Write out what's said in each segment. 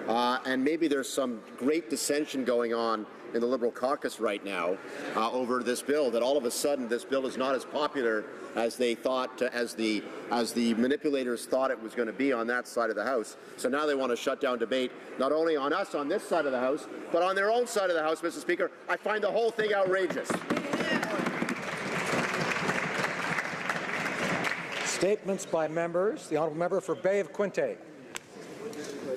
and maybe there's some great dissension going on in the Liberal caucus right now over this bill, that all of a sudden this bill is not as popular as they thought, as the manipulators thought it was going to be on that side of the House. So now they want to shut down debate, not only on us on this side of the House, but on their own side of the House, Mr. Speaker. I find the whole thing outrageous. Statements by members. The honourable member for Bay of Quinte.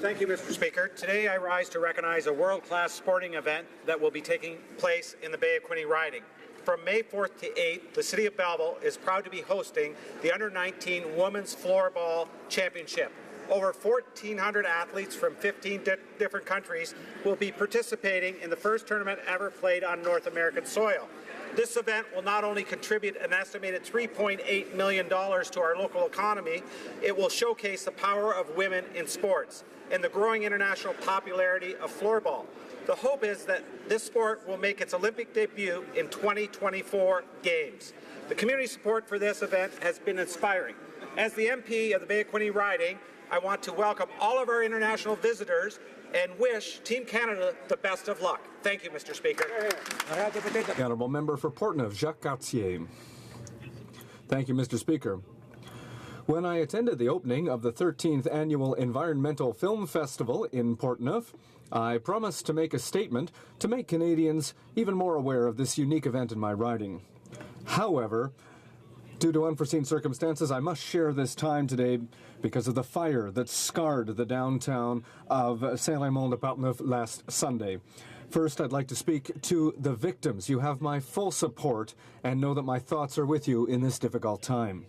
Thank you, Mr. Speaker. Today I rise to recognize a world-class sporting event that will be taking place in the Bay of Quinte riding. From May 4th to 8th, the City of Belleville is proud to be hosting the Under-19 Women's Floorball Championship. Over 1,400 athletes from 15 different countries will be participating in the first tournament ever played on North American soil. This event will not only contribute an estimated $3.8 million to our local economy, it will showcase the power of women in sports and the growing international popularity of floorball. The hope is that this sport will make its Olympic debut in 2024 Games. The community support for this event has been inspiring. As the MP of the Bay of Quinte riding, I want to welcome all of our international visitors and wish Team Canada the best of luck. Thank you, Mr. Speaker. The honourable member for Portneuf, Jacques Cartier. Thank you, Mr. Speaker. When I attended the opening of the 13th Annual Environmental Film Festival in Portneuf, I promised to make a statement to make Canadians even more aware of this unique event in my riding. However, due to unforeseen circumstances, I must share this time today because of the fire that scarred the downtown of Saint-Raymond-de-Portneuf last Sunday. First, I'd like to speak to the victims. You have my full support and know that my thoughts are with you in this difficult time.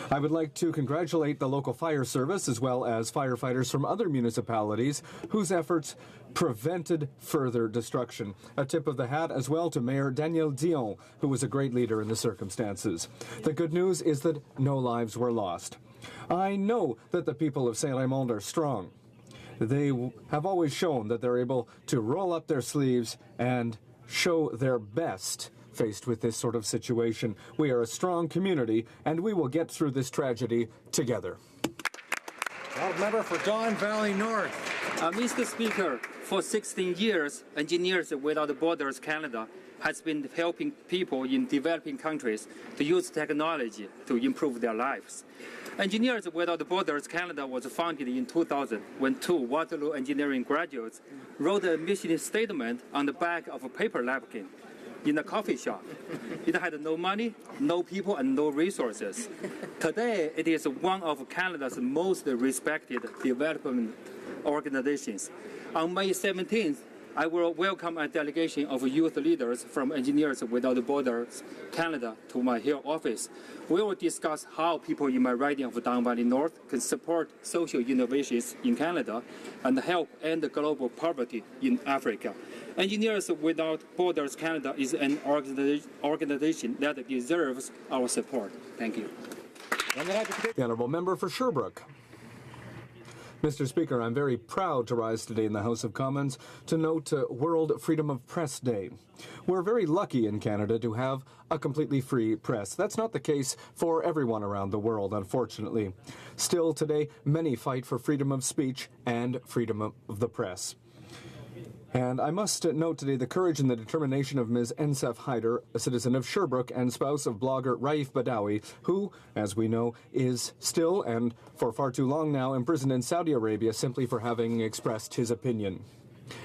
I would like to congratulate the local fire service as well as firefighters from other municipalities whose efforts prevented further destruction. A tip of the hat as well to Mayor Daniel Dion, who was a great leader in the circumstances. The good news is that no lives were lost. I know that the people of Saint-Raymond are strong. They have always shown that they're able to roll up their sleeves and show their best faced with this sort of situation. We are a strong community, and we will get through this tragedy together. Member for Don Valley North. Mr. Speaker, for 16 years, Engineers Without Borders Canada has been helping people in developing countries to use technology to improve their lives. Engineers Without Borders Canada was founded in 2000 when two Waterloo engineering graduates wrote a mission statement on the back of a paper napkin in a coffee shop. It had no money, no people, and no resources. Today, it is one of Canada's most respected development organizations. On May 17th, I will welcome a delegation of youth leaders from Engineers Without Borders Canada to my Hill office. We will discuss how people in my riding of Don Valley North can support social innovations in Canada and help end global poverty in Africa. Engineers Without Borders Canada is an organization that deserves our support. Thank you. The honourable member for Sherbrooke. Mr. Speaker, I'm very proud to rise today in the House of Commons to note World Freedom of Press Day. We're very lucky in Canada to have a completely free press. That's not the case for everyone around the world, unfortunately. Still, today, many fight for freedom of speech and freedom of the press. And I must note today the courage and the determination of Ms. Ensef Haider, a citizen of Sherbrooke and spouse of blogger Raif Badawi, who, as we know, is still and for far too long now imprisoned in Saudi Arabia simply for having expressed his opinion.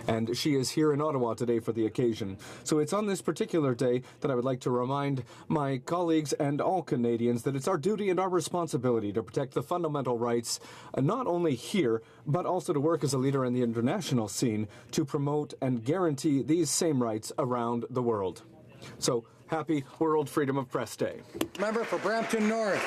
And she is here in Ottawa today for the occasion. So it's on this particular day that I would like to remind my colleagues and all Canadians that it's our duty and our responsibility to protect the fundamental rights, not only here, but also to work as a leader in the international scene to promote and guarantee these same rights around the world. So, happy World Freedom of Press Day. Member for Brampton North.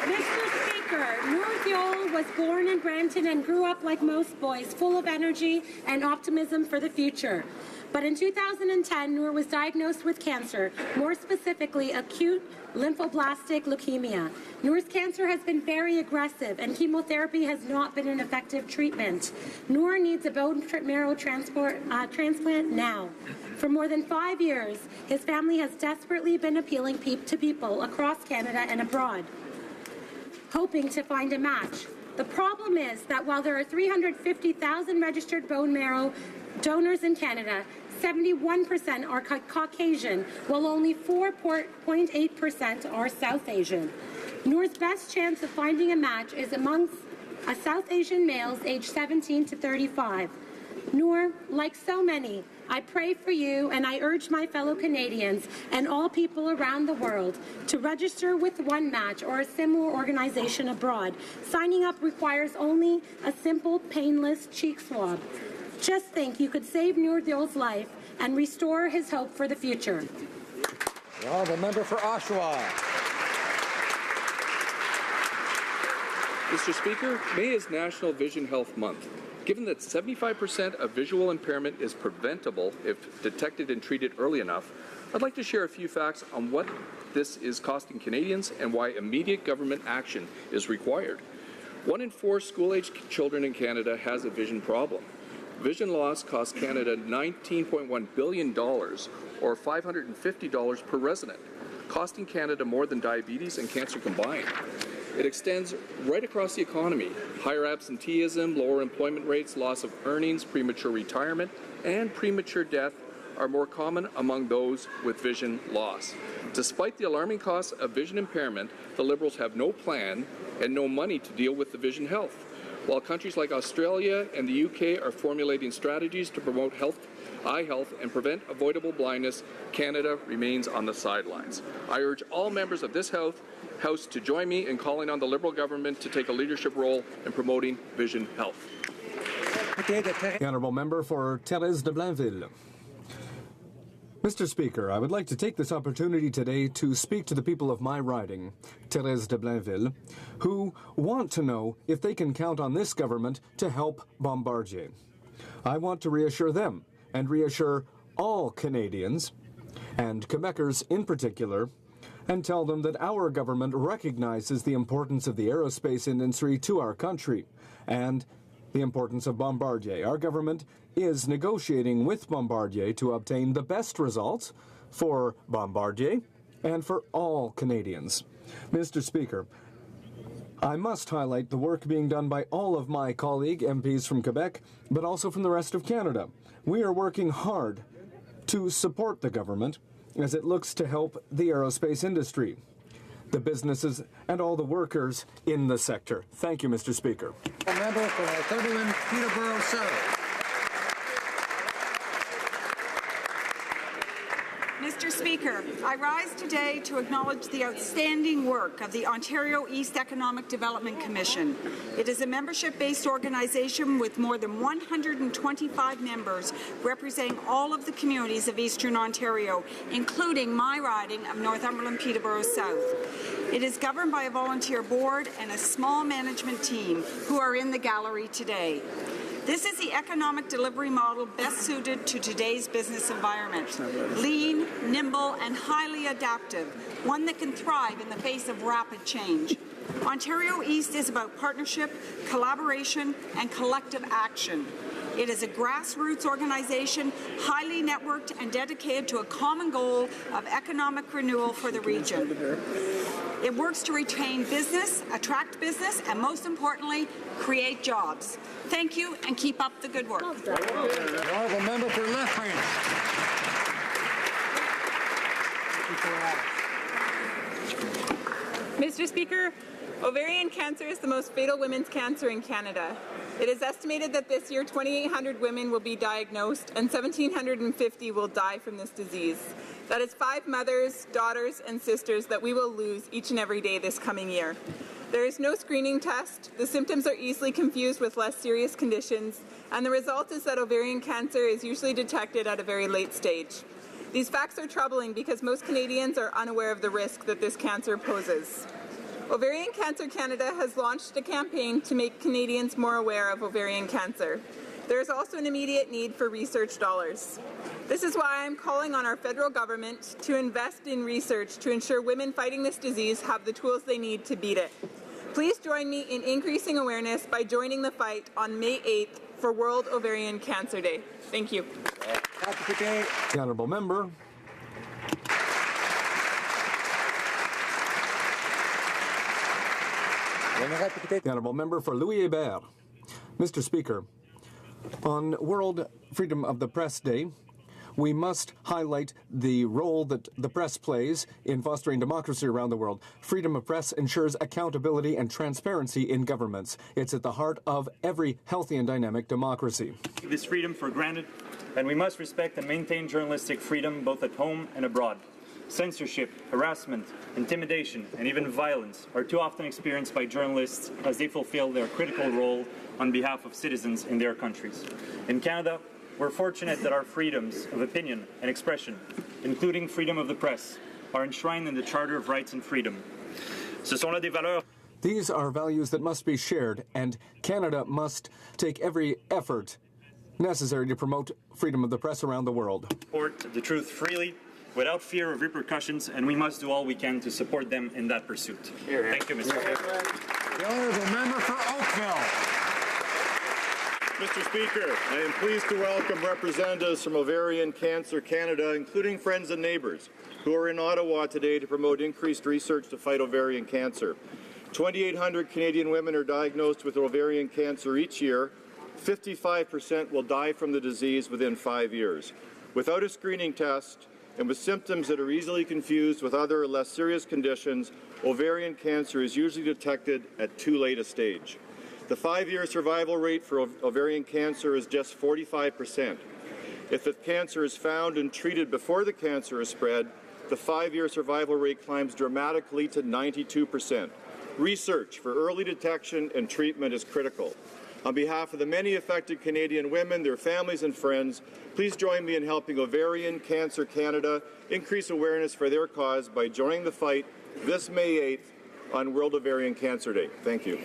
Mr. Speaker, Noor Diol was born in Brampton and grew up like most boys, full of energy and optimism for the future. But in 2010, Noor was diagnosed with cancer, more specifically acute lymphoblastic leukemia. Noor's cancer has been very aggressive, and chemotherapy has not been an effective treatment. Noor needs a bone marrow transplant now. For more than 5 years, his family has desperately been appealing to people across Canada and abroad, hoping to find a match. The problem is that while there are 350,000 registered bone marrow donors in Canada, 71% are Caucasian, while only 4.8% are South Asian. Noor's best chance of finding a match is amongst South Asian males aged 17 to 35. Noor, like so many, I pray for you and I urge my fellow Canadians and all people around the world to register with One Match or a similar organization abroad. Signing up requires only a simple, painless cheek swab. Just think, you could save Noor Diol's life and restore his hope for the future. The honourable member for Oshawa. Mr. Speaker, May is National Vision Health Month. Given that 75% of visual impairment is preventable if detected and treated early enough, I'd like to share a few facts on what this is costing Canadians and why immediate government action is required. 1 in 4 school-aged children in Canada has a vision problem. Vision loss costs Canada $19.1 billion, or $550 per resident, costing Canada more than diabetes and cancer combined. It extends right across the economy. Higher absenteeism, lower employment rates, loss of earnings, premature retirement, and premature death are more common among those with vision loss. Despite the alarming costs of vision impairment, the Liberals have no plan and no money to deal with the vision health. While countries like Australia and the UK are formulating strategies to promote eye health and prevent avoidable blindness, Canada remains on the sidelines. I urge all members of this House to join me in calling on the Liberal government to take a leadership role in promoting vision health. The honourable member for Thérèse de Blainville. Mr. Speaker, I would like to take this opportunity today to speak to the people of my riding, Thérèse de Blainville, who want to know if they can count on this government to help Bombardier. I want to reassure them and reassure all Canadians, and Quebecers in particular, and tell them that our government recognizes the importance of the aerospace industry to our country and the importance of Bombardier. Our government is negotiating with Bombardier to obtain the best results for Bombardier and for all Canadians. Mr. Speaker, I must highlight the work being done by all of my colleague MPs from Quebec, but also from the rest of Canada. We are working hard to support the government as it looks to help the aerospace industry, the businesses, and all the workers in the sector. Thank you, Mr. Speaker. A member for Northumberland, Peterborough South. Mr. Speaker, I rise today to acknowledge the outstanding work of the Ontario East Economic Development Commission. It is a membership-based organization with more than 125 members representing all of the communities of Eastern Ontario, including my riding of Northumberland Peterborough South. It is governed by a volunteer board and a small management team who are in the gallery today. This is the economic delivery model best suited to today's business environment. Lean, nimble, and highly adaptive, one that can thrive in the face of rapid change. Ontario East is about partnership, collaboration, and collective action. It is a grassroots organization, highly networked and dedicated to a common goal of economic renewal for the region. It works to retain business, attract business, and most importantly, create jobs. Thank you, and keep up the good work. The honourable member for Lethbridge. Mr. Speaker, ovarian cancer is the most fatal women's cancer in Canada. It is estimated that this year 2,800 women will be diagnosed and 1,750 will die from this disease. That is 5 mothers, daughters, and sisters that we will lose each and every day this coming year. There is no screening test, the symptoms are easily confused with less serious conditions, and the result is that ovarian cancer is usually detected at a very late stage. These facts are troubling because most Canadians are unaware of the risk that this cancer poses. Ovarian Cancer Canada has launched a campaign to make Canadians more aware of ovarian cancer. There is also an immediate need for research dollars. This is why I am calling on our federal government to invest in research to ensure women fighting this disease have the tools they need to beat it. Please join me in increasing awareness by joining the fight on May 8th for World Ovarian Cancer Day. Thank you. The honourable member. The Honourable Member for Louis Hébert. Mr. Speaker, on World Freedom of the Press Day, we must highlight the role that the press plays in fostering democracy around the world. Freedom of press ensures accountability and transparency in governments. It's at the heart of every healthy and dynamic democracy. This freedom for granted, and we must respect and maintain journalistic freedom both at home and abroad. Censorship, harassment, intimidation, and even violence are too often experienced by journalists as they fulfill their critical role on behalf of citizens in their countries. In Canada, we're fortunate that our freedoms of opinion and expression, including freedom of the press, are enshrined in the Charter of Rights and Freedom. These are values that must be shared, and Canada must take every effort necessary to promote freedom of the press around the world. Report the truth freely, without fear of repercussions, and we must do all we can to support them in that pursuit. Thank you, Mr. Speaker. The Honourable Member for Oakville. Mr. Speaker, I am pleased to welcome representatives from Ovarian Cancer Canada, including friends and neighbours, who are in Ottawa today to promote increased research to fight ovarian cancer. 2,800 Canadian women are diagnosed with ovarian cancer each year. 55% will die from the disease within 5 years. Without a screening test, and with symptoms that are easily confused with other less serious conditions, ovarian cancer is usually detected at too late a stage. The 5-year survival rate for ovarian cancer is just 45%. If the cancer is found and treated before the cancer is spread, the 5-year survival rate climbs dramatically to 92%. Research for early detection and treatment is critical. On behalf of the many affected Canadian women, their families and friends, please join me in helping Ovarian Cancer Canada increase awareness for their cause by joining the fight this May 8th on World Ovarian Cancer Day. Thank you.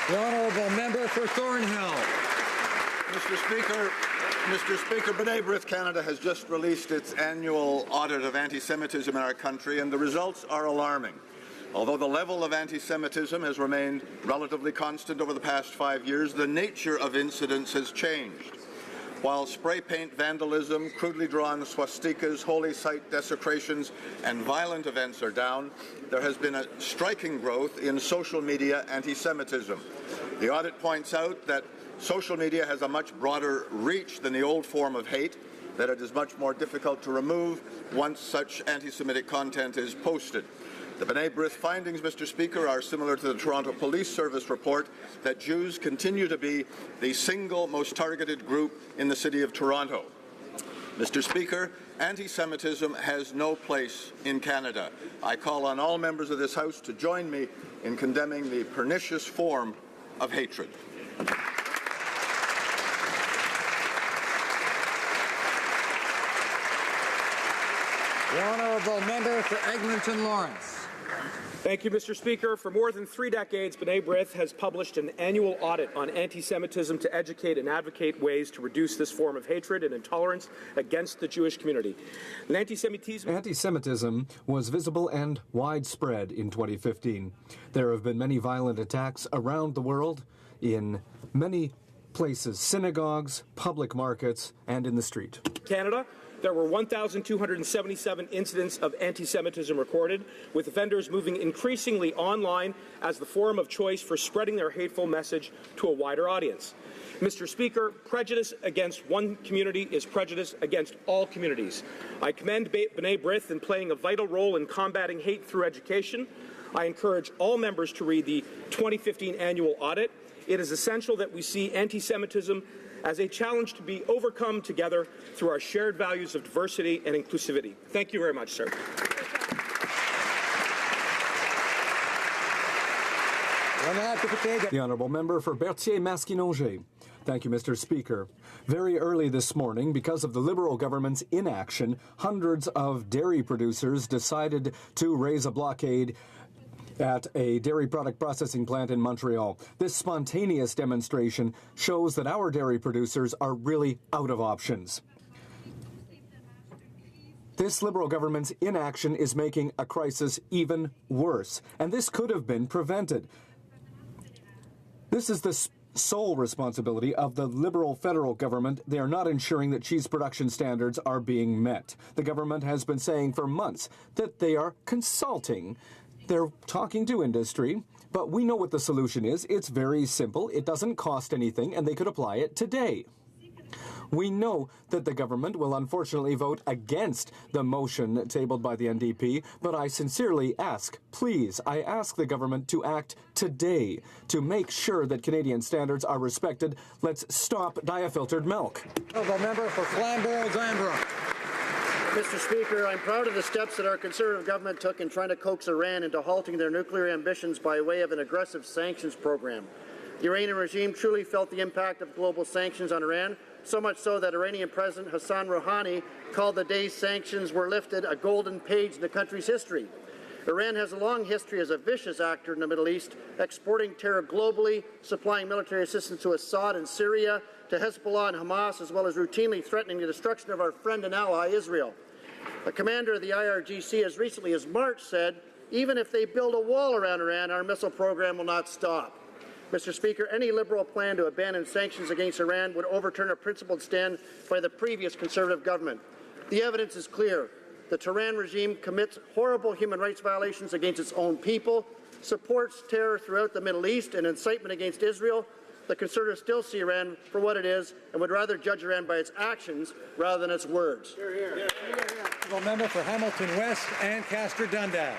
The Honourable Member for Thornhill. Mr. Speaker, B'nai B'rith Canada has just released its annual audit of anti-Semitism in our country, and the results are alarming. Although the level of anti-Semitism has remained relatively constant over the past 5 years, the nature of incidents has changed. While spray paint vandalism, crudely drawn swastikas, holy site desecrations, and violent events are down, there has been a striking growth in social media anti-Semitism. The audit points out that social media has a much broader reach than the old form of hate, that it is much more difficult to remove once such anti-Semitic content is posted. The B'nai B'rith findings, Mr. Speaker, are similar to the Toronto Police Service report that Jews continue to be the single most targeted group in the city of Toronto. Mr. Speaker, anti-Semitism has no place in Canada. I call on all members of this House to join me in condemning the pernicious form of hatred. The Honourable Member for Eglinton Lawrence. Thank you, Mr. Speaker. For more than 3 decades, B'nai B'rith has published an annual audit on anti-Semitism to educate and advocate ways to reduce this form of hatred and intolerance against the Jewish community. Anti-Semitism was visible and widespread in 2015. There have been many violent attacks around the world in many places, synagogues, public markets, and in the street. Canada, there were 1,277 incidents of anti-Semitism recorded, with offenders moving increasingly online as the forum of choice for spreading their hateful message to a wider audience. Mr. Speaker, prejudice against one community is prejudice against all communities. I commend B'nai B'rith in playing a vital role in combating hate through education. I encourage all members to read the 2015 annual audit. It is essential that we see anti-Semitism as a challenge to be overcome together through our shared values of diversity and inclusivity. Thank you very much, sir. The Honourable Member for Berthier-Maskinongé. Thank you, Mr. Speaker. Very early this morning, because of the Liberal government's inaction, hundreds of dairy producers decided to raise a blockade at a dairy product processing plant in Montreal. This spontaneous demonstration shows that our dairy producers are really out of options. This Liberal government's inaction is making a crisis even worse, and this could have been prevented. This is the sole responsibility of the Liberal federal government. They are not ensuring that cheese production standards are being met. The government has been saying for months that they are consulting They're talking to industry, but we know what the solution is. It's very simple. It doesn't cost anything, and they could apply it today. We know that the government will unfortunately vote against the motion tabled by the NDP, but I sincerely ask, please, I ask the government to act today to make sure that Canadian standards are respected. Let's stop diafiltered milk. Honourable member for Flamborough-Glanbrook. Mr. Speaker, I'm proud of the steps that our Conservative government took in trying to coax Iran into halting their nuclear ambitions by way of an aggressive sanctions program. The Iranian regime truly felt the impact of global sanctions on Iran, so much so that Iranian President Hassan Rouhani called the day sanctions were lifted a golden page in the country's history. Iran has a long history as a vicious actor in the Middle East, exporting terror globally, supplying military assistance to Assad and Syria, to Hezbollah and Hamas, as well as routinely threatening the destruction of our friend and ally, Israel. The commander of the IRGC as recently as March said, even if they build a wall around Iran, our missile program will not stop. Mr. Speaker, any Liberal plan to abandon sanctions against Iran would overturn a principled stand by the previous Conservative government. The evidence is clear. The Tehran regime commits horrible human rights violations against its own people, supports terror throughout the Middle East and incitement against Israel. The Conservatives still see Iran for what it is and would rather judge Iran by its actions rather than its words. Honourable member for Hamilton West and Castor Dundas.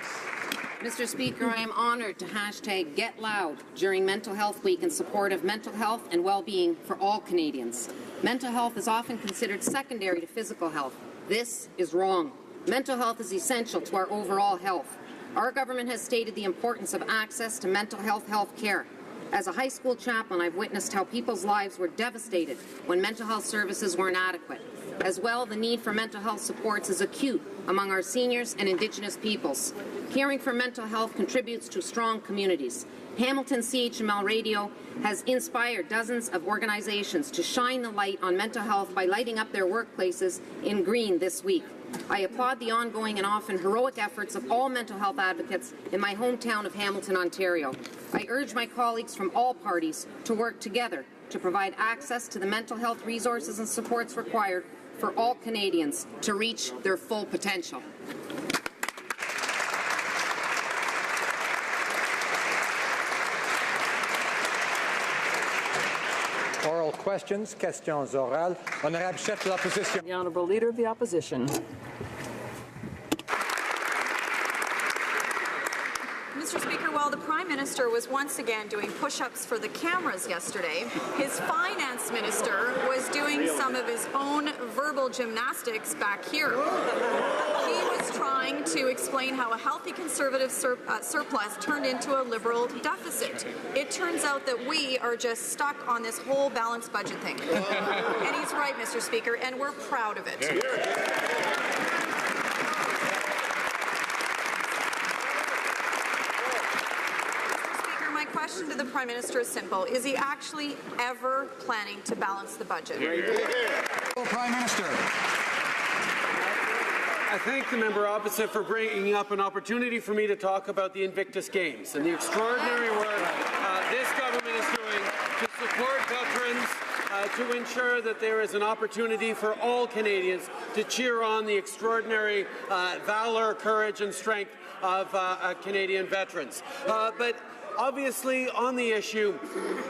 Mr. Speaker, I am honoured to hashtag Get Loud during Mental Health Week in support of mental health and well-being for all Canadians. Mental health is often considered secondary to physical health. This is wrong. Mental health is essential to our overall health. Our government has stated the importance of access to mental health care. As a high school chaplain, I've witnessed how people's lives were devastated when mental health services weren't adequate. As well, the need for mental health supports is acute among our seniors and Indigenous peoples. Caring for mental health contributes to strong communities. Hamilton CHML Radio has inspired dozens of organizations to shine the light on mental health by lighting up their workplaces in green this week. I applaud the ongoing and often heroic efforts of all mental health advocates in my hometown of Hamilton, Ontario. I urge my colleagues from all parties to work together to provide access to the mental health resources and supports required for all Canadians to reach their full potential. Oral questions, questions orales. Honorable chef de l'opposition. The Honourable Leader of the Opposition. Mr. Speaker, while the Prime Minister was once again doing push-ups for the cameras yesterday, his Finance Minister was doing some of his own verbal gymnastics back here. He was trying to explain how a healthy Conservative surplus turned into a Liberal deficit. It turns out that we are just stuck on this whole balanced budget thing. And he's right, Mr. Speaker, and we're proud of it. My question to the Prime Minister is simple. Is he actually ever planning to balance the budget? Prime Minister. I thank the member opposite for bringing up an opportunity for me to talk about the Invictus Games and the extraordinary work this government is doing to support veterans, to ensure that there is an opportunity for all Canadians to cheer on the extraordinary valor, courage and strength of Canadian veterans. But obviously, on the issue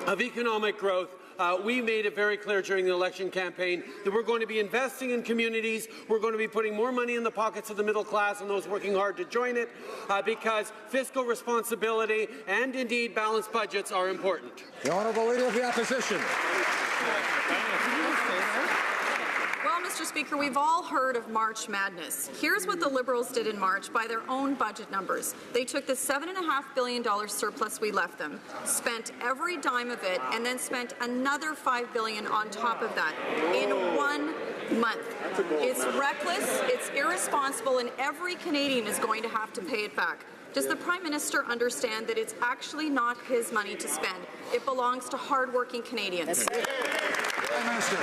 of economic growth, we made it very clear during the election campaign that we're going to be investing in communities, we're going to be putting more money in the pockets of the middle class and those working hard to join it, because fiscal responsibility and indeed balanced budgets are important. The Honourable Leader of the Opposition. Well, Mr. Speaker, we've all heard of March Madness. Here's what the Liberals did in March by their own budget numbers. They took the $7.5 billion surplus we left them, spent every dime of it, and then spent another $5 billion on top of that in 1 month. It's reckless, it's irresponsible, and every Canadian is going to have to pay it back. Does the Prime Minister understand that it's actually not his money to spend? It belongs to hard-working Canadians. Prime Minister.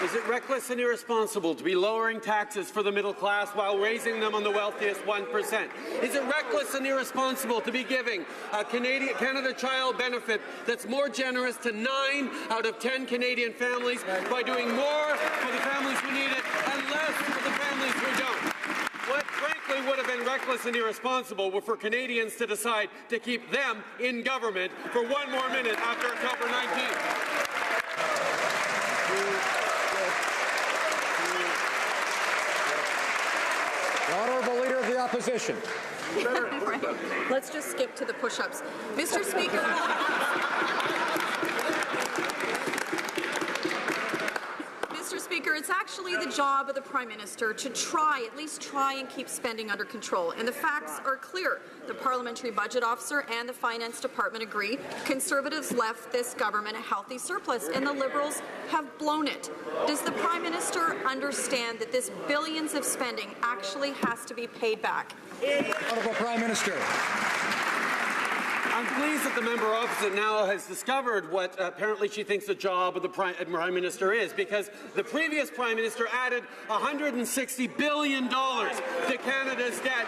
Is it reckless and irresponsible to be lowering taxes for the middle class while raising them on the wealthiest 1%? Is it reckless and irresponsible to be giving a Canada Child benefit that's more generous to 9 out of 10 Canadian families by doing more for the families who need it and less for the families who don't? What, frankly, really would have been reckless and irresponsible for Canadians to decide to keep them in government for one more minute after October 19th. The Honourable Leader of the Opposition. Let's just skip to the push-ups. Mr. Speaker. Mr. Speaker, it's actually the job of the Prime Minister to at least try and keep spending under control. And the facts are clear. The Parliamentary Budget Officer and the Finance Department agree. Conservatives left this government a healthy surplus, and the Liberals have blown it. Does the Prime Minister understand that this billions of spending actually has to be paid back? Honourable Prime Minister. I'm pleased that the member opposite now has discovered what apparently she thinks the job of the Prime Minister is, because the previous Prime Minister added $160 billion to Canada's debt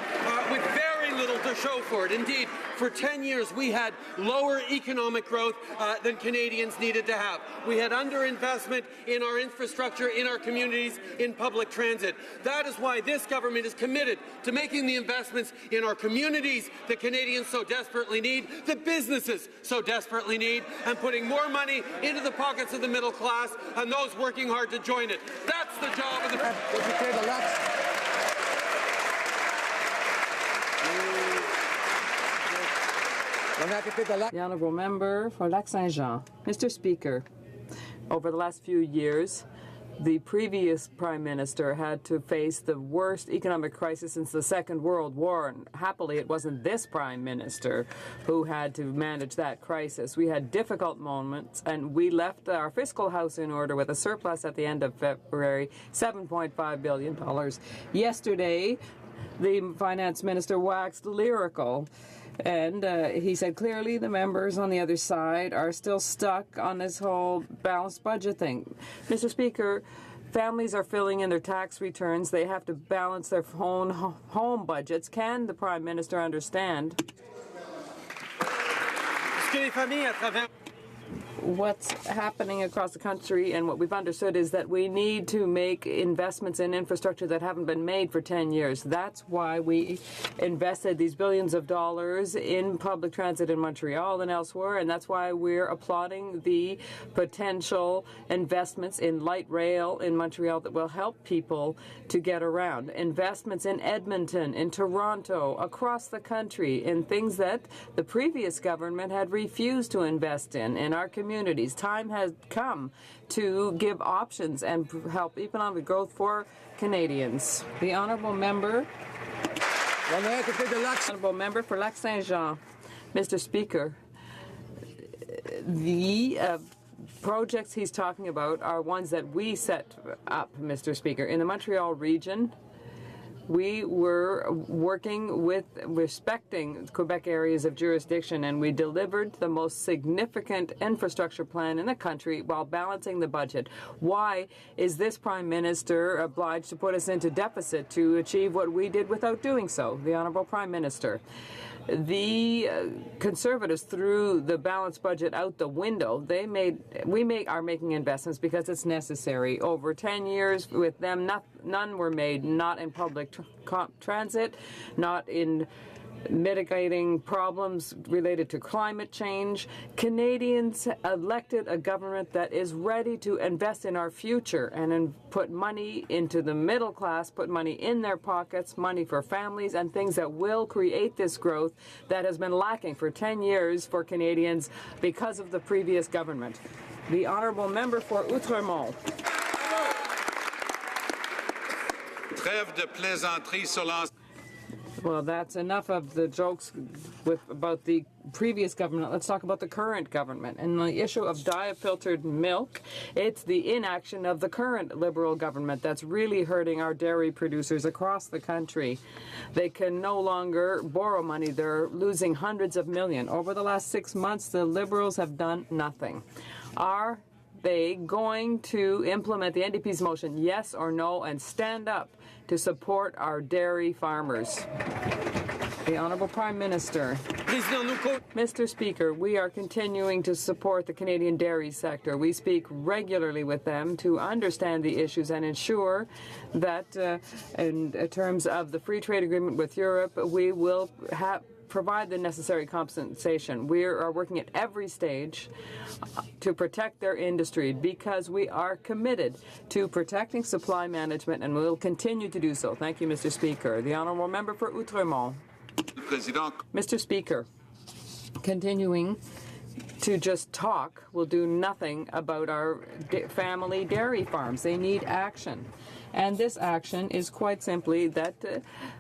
with very little to show for it. Indeed, for 10 years we had lower economic growth than Canadians needed to have. We had underinvestment in our infrastructure, in our communities, in public transit. That is why this government is committed to making the investments in our communities that Canadians so desperately need, that businesses so desperately need, and putting more money into the pockets of the middle class and those working hard to join it. That's the job of the... The Honourable Member for Lac-Saint-Jean. Mr. Speaker, over the last few years, the previous Prime Minister had to face the worst economic crisis since the Second World War, and happily it wasn't this Prime Minister who had to manage that crisis. We had difficult moments, and we left our fiscal house in order with a surplus at the end of February, $7.5 billion. Yesterday, the Finance Minister waxed lyrical, and he said clearly the members on the other side are still stuck on this whole balanced budget thing. Mr. Speaker, families are filling in their tax returns. They have to balance their own home budgets. Can the Prime Minister understand what's happening across the country? And what we've understood is that we need to make investments in infrastructure that haven't been made for 10 years. That's why we invested these billions of dollars in public transit in Montreal and elsewhere, and that's why we're applauding the potential investments in light rail in Montreal that will help people to get around. Investments in Edmonton, in Toronto, across the country, in things that the previous government had refused to invest in our communities. Time has come to give options and help economic growth for Canadians. The Honourable Member for Lac-Saint-Jean. Mr. Speaker, the projects he's talking about are ones that we set up, Mr. Speaker. In the Montreal region, we were working with respecting Quebec areas of jurisdiction, and we delivered the most significant infrastructure plan in the country while balancing the budget. Why is this Prime Minister obliged to put us into deficit to achieve what we did without doing so? The Honourable Prime Minister. The Conservatives threw the balanced budget out the window. We are making investments because it's necessary. Over 10 years with them, none were made, not in public transit, not in mitigating problems related to climate change. Canadians elected a government that is ready to invest in our future and put money into the middle class, put money in their pockets, money for families, and things that will create this growth that has been lacking for 10 years for Canadians because of the previous government. The Honourable Member for Outremont. Trêve de plaisanterie sur l'ensemble. Well, that's enough of the jokes about the previous government. Let's talk about the current government. And the issue of diet-filtered milk, it's the inaction of the current Liberal government that's really hurting our dairy producers across the country. They can no longer borrow money. They're losing hundreds of millions. Over the last 6 months, the Liberals have done nothing. Are they going to implement the NDP's motion, yes or no, and stand up to support our dairy farmers? The Honourable Prime Minister. Mr. Speaker, we are continuing to support the Canadian dairy sector. We speak regularly with them to understand the issues and ensure that in terms of the free trade agreement with Europe, we will provide the necessary compensation. We are working at every stage to protect their industry because we are committed to protecting supply management and we will continue to do so. Thank you, Mr. Speaker. The Honourable Member for Outremont. Mr. Speaker, continuing to just talk will do nothing about our family dairy farms. They need action. And this action is quite simply that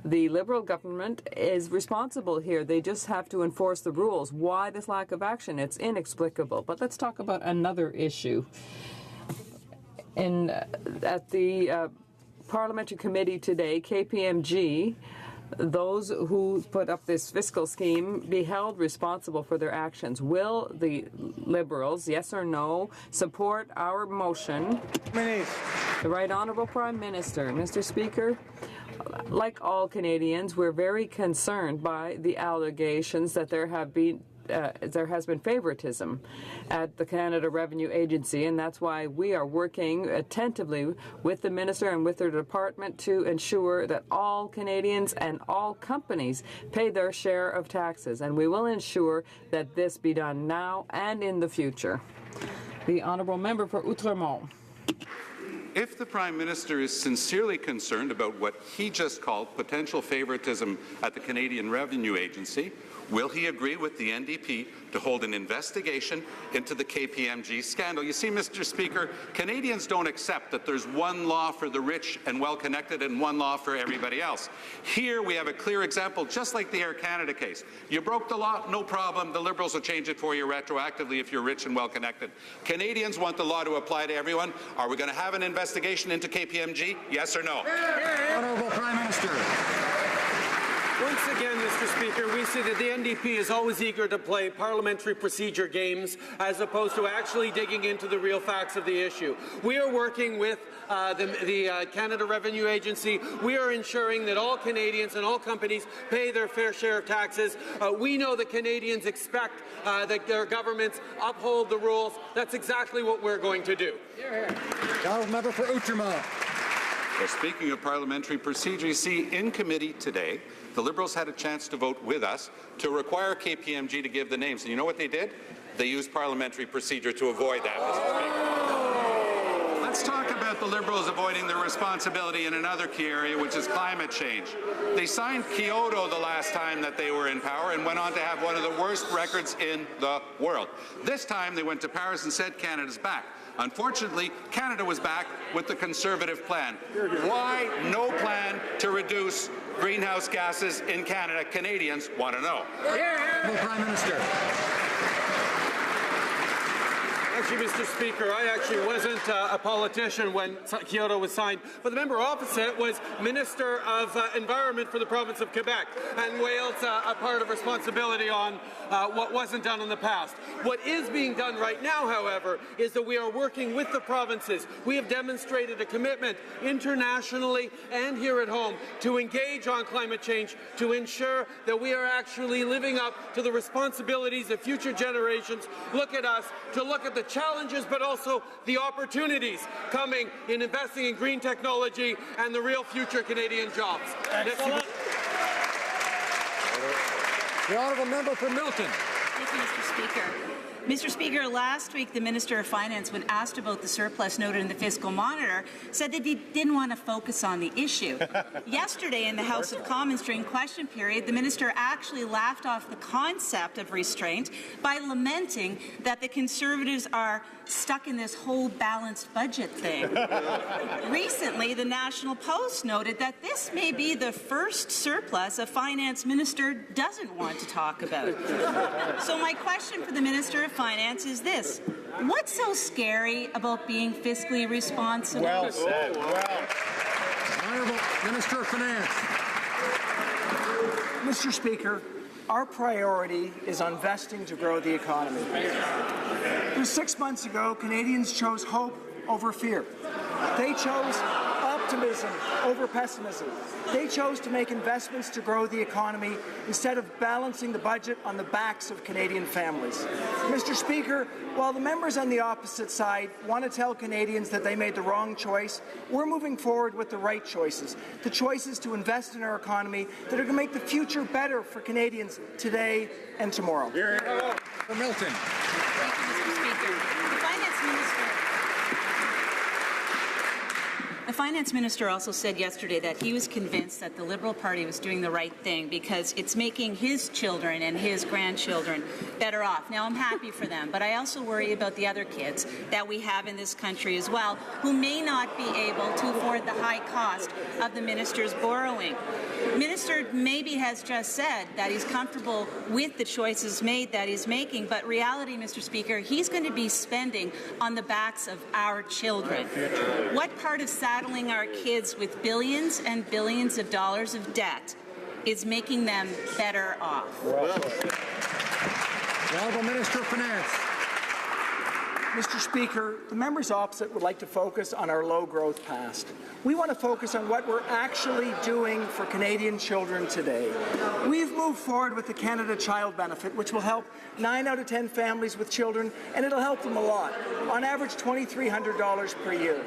the Liberal government is responsible here. They just have to enforce the rules. Why this lack of action? It's inexplicable. But let's talk about another issue. At the Parliamentary Committee today, KPMG, those who put up this fiscal scheme be held responsible for their actions. Will the Liberals, yes or no, support our motion? The Right Honourable Prime Minister. Mr. Speaker, like all Canadians, we're very concerned by the allegations that there has been favoritism at the Canada Revenue Agency, and that's why we are working attentively with the Minister and with her department to ensure that all Canadians and all companies pay their share of taxes, and we will ensure that this be done now and in the future. The Honourable Member for Outremont. If the Prime Minister is sincerely concerned about what he just called potential favoritism at the Canadian Revenue Agency, will he agree with the NDP to hold an investigation into the KPMG scandal? You see, Mr. Speaker, Canadians don't accept that there's one law for the rich and well-connected and one law for everybody else. Here we have a clear example, just like the Air Canada case. You broke the law, no problem. The Liberals will change it for you retroactively if you're rich and well-connected. Canadians want the law to apply to everyone. Are we going to have an investigation into KPMG? Yes or no? Honourable Prime Minister. Once again, Mr. Speaker, we see that the NDP is always eager to play parliamentary procedure games as opposed to actually digging into the real facts of the issue. We are working with the Canada Revenue Agency. We are ensuring that all Canadians and all companies pay their fair share of taxes. We know that Canadians expect that their governments uphold the rules. That's exactly what we're going to do. Honourable Member for Outremont. Well, speaking of parliamentary procedure, you see, in committee today, the Liberals had a chance to vote with us to require KPMG to give the names. And you know what they did? They used parliamentary procedure to avoid that, Mr. Speaker. Let's talk about the Liberals avoiding their responsibility in another key area, which is climate change. They signed Kyoto the last time that they were in power and went on to have one of the worst records in the world. This time they went to Paris and said Canada's back. Unfortunately, Canada was back with the Conservative plan. Why no plan to reduce greenhouse gases in Canada? Canadians want to know. Prime Minister. Actually, Mr. Speaker, I actually wasn't a politician when Kyoto was signed, but the member opposite was Minister of Environment for the province of Quebec, and Wales a part of responsibility on what wasn't done in the past. What is being done right now, however, is that we are working with the provinces. We have demonstrated a commitment internationally and here at home to engage on climate change, to ensure that we are actually living up to the responsibilities of future generations. Look at us, to look at the challenges but also the opportunities coming in investing in green technology and the real future Canadian jobs. Excellent. The Honourable Member for Milton. Thank you, Mr. Speaker. Mr. Speaker, last week the Minister of Finance, when asked about the surplus noted in the Fiscal Monitor, said that he didn't want to focus on the issue. Yesterday in the House of Commons during question period, the Minister actually laughed off the concept of restraint by lamenting that the Conservatives are stuck in this whole balanced budget thing. Recently, the National Post noted that this may be the first surplus a finance minister doesn't want to talk about. So my question for the Minister of Finance is this: what's so scary about being fiscally responsible? Well said. Well. Honourable Minister of Finance. Mr. Speaker, our priority is on investing to grow the economy. Just 6 months ago, Canadians chose hope over fear. They chose optimism optimism over pessimism. They chose to make investments to grow the economy instead of balancing the budget on the backs of Canadian families. Mr. Speaker, while the members on the opposite side want to tell Canadians that they made the wrong choice, we're moving forward with the right choices, the choices to invest in our economy that are going to make the future better for Canadians today and tomorrow. For Milton. Thank you, Mr. Speaker. The Finance Minister also said yesterday that he was convinced that the Liberal Party was doing the right thing because it's making his children and his grandchildren better off. Now, I'm happy for them, but I also worry about the other kids that we have in this country as well who may not be able to afford the high cost of the minister's borrowing. Minister maybe has just said that he's comfortable with the choices made that he's making, but reality, Mr. Speaker, he's going to be spending on the backs of our children. What part of saddling our kids with billions and billions of dollars of debt is making them better off? The Honourable Minister of Finance. Mr. Speaker, the members opposite would like to focus on our low-growth past. We want to focus on what we're actually doing for Canadian children today. We've moved forward with the Canada Child Benefit, which will help 9 out of 10 families with children, and it'll help them a lot, on average $2,300 per year.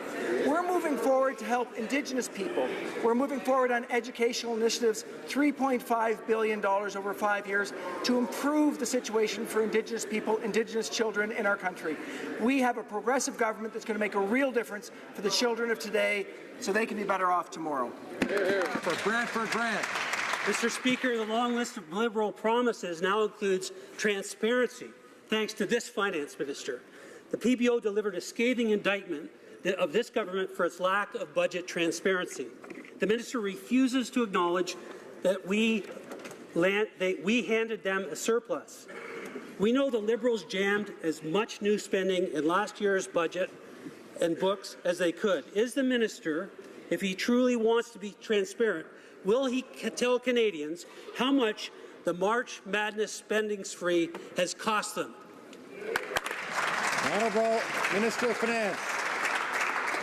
We're moving forward to help Indigenous people. We're moving forward on educational initiatives, $3.5 billion over 5 years, to improve the situation for Indigenous people, Indigenous children in our country. We have a progressive government that's going to make a real difference for the children of today so they can be better off tomorrow. For Brantford Grant. Mr. Speaker, the long list of Liberal promises now includes transparency, thanks to this Finance Minister. The PBO delivered a scathing indictment of this government for its lack of budget transparency. The minister refuses to acknowledge that we handed them a surplus. We know the Liberals jammed as much new spending in last year's budget and books as they could. Is the minister, if he truly wants to be transparent, will he tell Canadians how much the March Madness spending spree has cost them? Honourable Minister of Finance.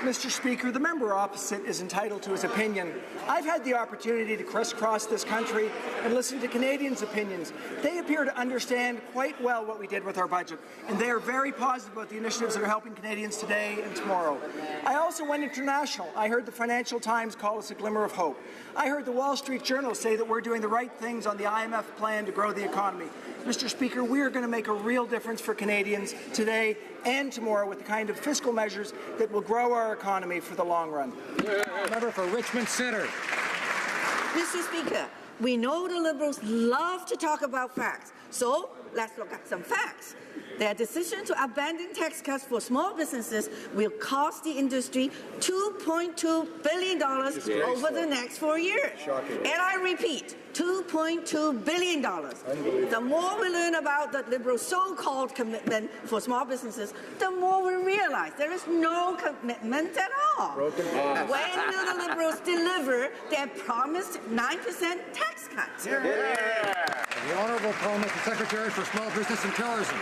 Mr. Speaker, the member opposite is entitled to his opinion. I've had the opportunity to crisscross this country and listen to Canadians' opinions. They appear to understand quite well what we did with our budget, and they are very positive about the initiatives that are helping Canadians today and tomorrow. I also went international. I heard the Financial Times call us a glimmer of hope. I heard the Wall Street Journal say that we're doing the right things on the IMF plan to grow the economy. Mr. Speaker, we are going to make a real difference for Canadians today and tomorrow with the kind of fiscal measures that will grow our economy for the long run. Member for Richmond Centre. Mr. Speaker, we know the Liberals love to talk about facts, so let's look at some facts. Their decision to abandon tax cuts for small businesses will cost the industry $2.2 billion over the next 4 years. Shocking. And I repeat, $2.2 billion. The more we learn about the Liberal so-called commitment for small businesses, the more we realize there is no commitment at all. When will the Liberals deliver their promised 9% tax cuts? The Honourable Parliamentary Secretary for Small Business and Tourism.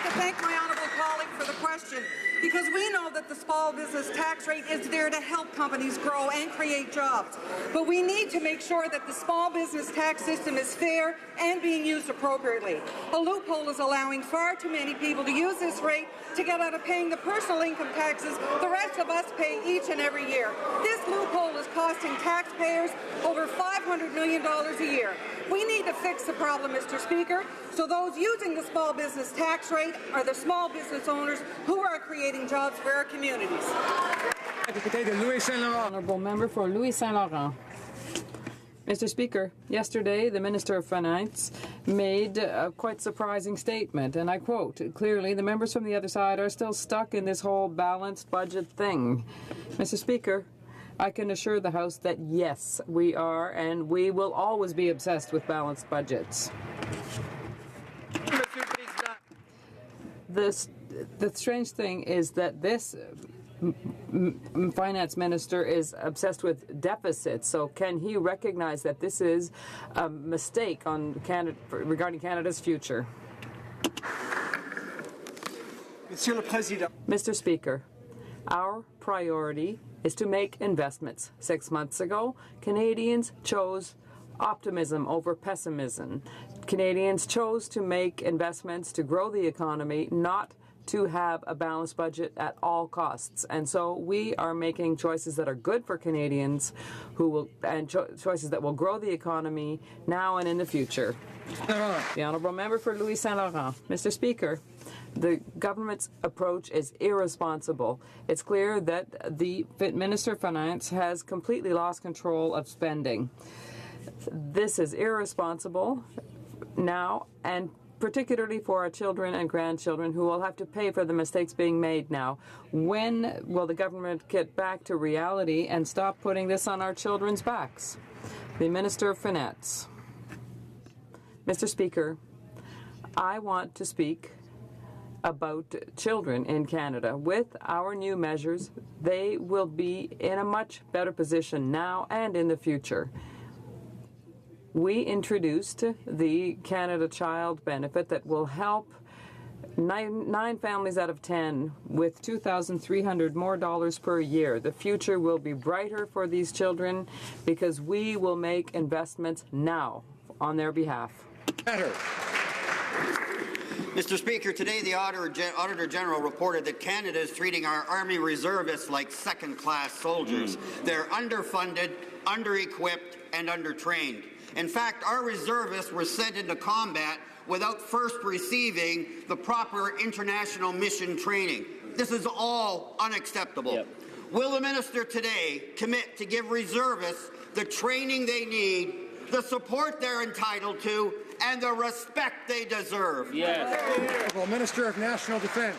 To thank my honourable colleague for the question, because we know that the small business tax rate is there to help companies grow and create jobs. But we need to make sure that the small business tax system is fair and being used appropriately. A loophole is allowing far too many people to use this rate to get out of paying the personal income taxes the rest of us pay each and every year. This loophole is costing taxpayers over $500 million a year. We need to fix the problem, Mr. Speaker, so those using the small business tax rate are the small business owners who are creating jobs for our communities. Honourable member for Louis Saint Laurent. Mr. Speaker, yesterday the Minister of Finance made a quite surprising statement, and I quote, "Clearly the members from the other side are still stuck in this whole balanced budget thing." Mr. Speaker, I can assure the House that yes, we are, and we will always be obsessed with balanced budgets. The strange thing is that this finance minister is obsessed with deficits. So can he recognize that this is a mistake on regarding Canada's future? Monsieur le Président. Mr. Speaker, Our priority is to make investments. 6 months ago, Canadians chose optimism over pessimism. Canadians chose to make investments to grow the economy, not to have a balanced budget at all costs. And so we are making choices that are good for Canadians choices that will grow the economy now and in the future. The Honourable Member for Louis Saint Laurent. Mr. Speaker, the government's approach is irresponsible. It's clear that the Minister of Finance has completely lost control of spending. This is irresponsible now, and particularly for our children and grandchildren who will have to pay for the mistakes being made now. When will the government get back to reality and stop putting this on our children's backs? The Minister of Finance. Mr. Speaker, I want to speak about children in Canada. With our new measures, they will be in a much better position now and in the future. We introduced the Canada Child Benefit that will help nine families out of 10 with $2,300 more per year. The future will be brighter for these children because we will make investments now on their behalf. Better. Mr. Speaker, today the Auditor General reported that Canada is treating our Army reservists like second-class soldiers. They're underfunded, under-equipped, and under-trained. In fact, our reservists were sent into combat without first receiving the proper international mission training. This is all unacceptable. Will the minister today commit to give reservists the training they need, the support they're entitled to, and the respect they deserve? Yes. Minister of National Defence.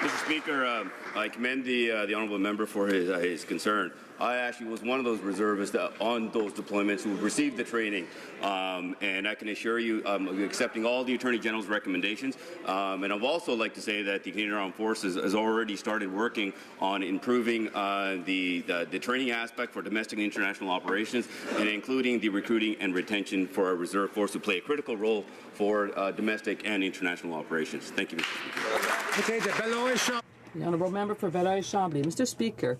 Mr. Speaker, I commend the honourable member for his concern. I actually was one of those reservists on those deployments who received the training, and I can assure you I'm accepting all the Attorney General's recommendations. And I'd also like to say that the Canadian Armed Forces has already started working on improving the training aspect for domestic and international operations, and including the recruiting and retention for our reserve force to play a critical role for domestic and international operations. Thank you, Mr. Speaker. The Honourable Member for Belleuil-Chambly. Mr. Speaker,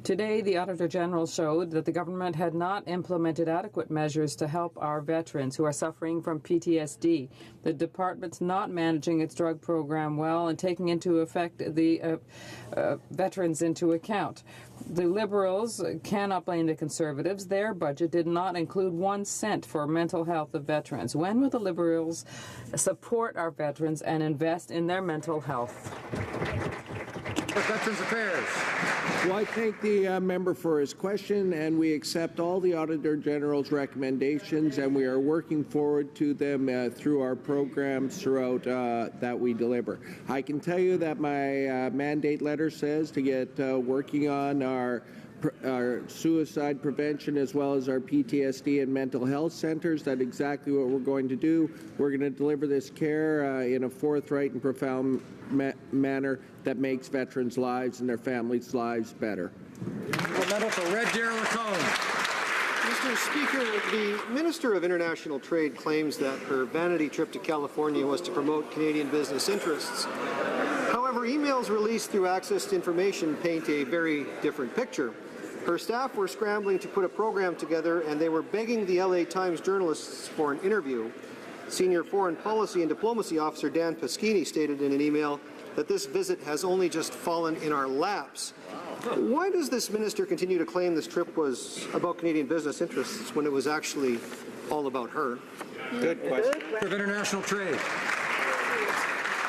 today the Auditor General showed that the government had not implemented adequate measures to help our veterans who are suffering from PTSD. The department's not managing its drug program well and taking into effect the veterans into account. The Liberals cannot blame the Conservatives. Their budget did not include 1 cent for mental health of veterans. When will the Liberals support our veterans and invest in their mental health? Veterans Affairs. Well, I thank the member for his question, and we accept all the Auditor General's recommendations, and we are working forward to them through our programs throughout that we deliver. I can tell you that my mandate letter says to get working on our suicide prevention as well as our PTSD and mental health centers. That's exactly what we're going to do. We're going to deliver this care in a forthright and profound manner that makes veterans' lives and their families' lives better. Medal for Red Deer Lacombe. Mr. Speaker, the Minister of International Trade claims that her vanity trip to California was to promote Canadian business interests. However, emails released through Access to Information paint a very different picture. Her staff were scrambling to put a program together, and they were begging the LA Times journalists for an interview. Senior Foreign Policy and Diplomacy Officer Dan Pasquini stated in an email that this visit has only just fallen in our laps. Why does this minister continue to claim this trip was about Canadian business interests when it was actually all about her? Good question. Of international trade.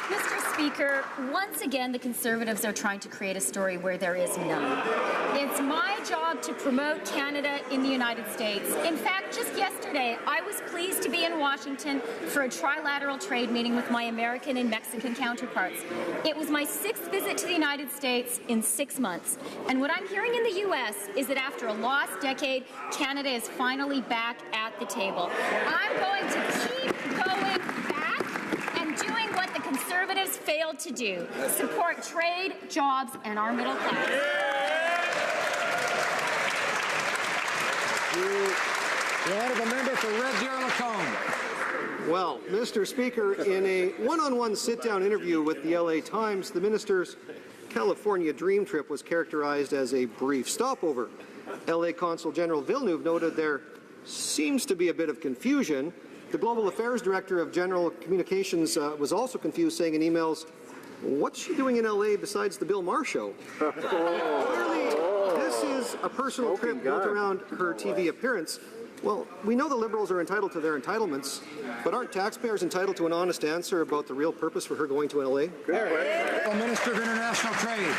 Mr. Speaker, once again, the Conservatives are trying to create a story where there is none. It's my job to promote Canada in the United States. In fact, just yesterday, I was pleased to be in Washington for a trilateral trade meeting with my American and Mexican counterparts. It was my 6th visit to the United States in 6 months. And what I'm hearing in the U.S. is that after a lost decade, Canada is finally back at the table. I'm going to keep going back and doing what the Conservatives failed to do: support trade, jobs, and our middle class. The honourable member for Red Deer Lacombe. Well, Mr. Speaker, in a one-on-one sit-down interview with the LA Times, the ministers California dream trip was characterized as a brief stopover. LA Consul General Villeneuve noted there seems to be a bit of confusion. The Global Affairs Director of General Communications was also confused, saying in emails, "What's she doing in LA besides the Bill Maher show?" Clearly, this is a personal trip built around her TV appearance. Well, we know the Liberals are entitled to their entitlements, but aren't taxpayers entitled to an honest answer about the real purpose for her going to LA? The Minister of International Trade.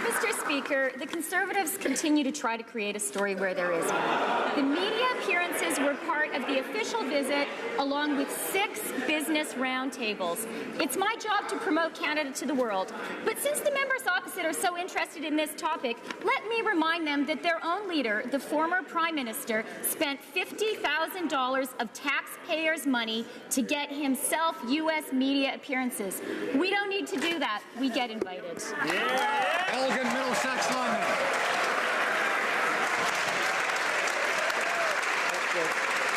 Mr. Speaker, the Conservatives continue to try to create a story where there is none. The media appearances were part of the official visit, along with 6 business roundtables. It's my job to promote Canada to the world. But since the members opposite are so interested in this topic, let me remind them that their own leader, the former Prime Minister, spent $50,000 of taxpayers' money to get himself U.S. media appearances. We don't need to do that. We get invited. Elgin, Middlesex, London.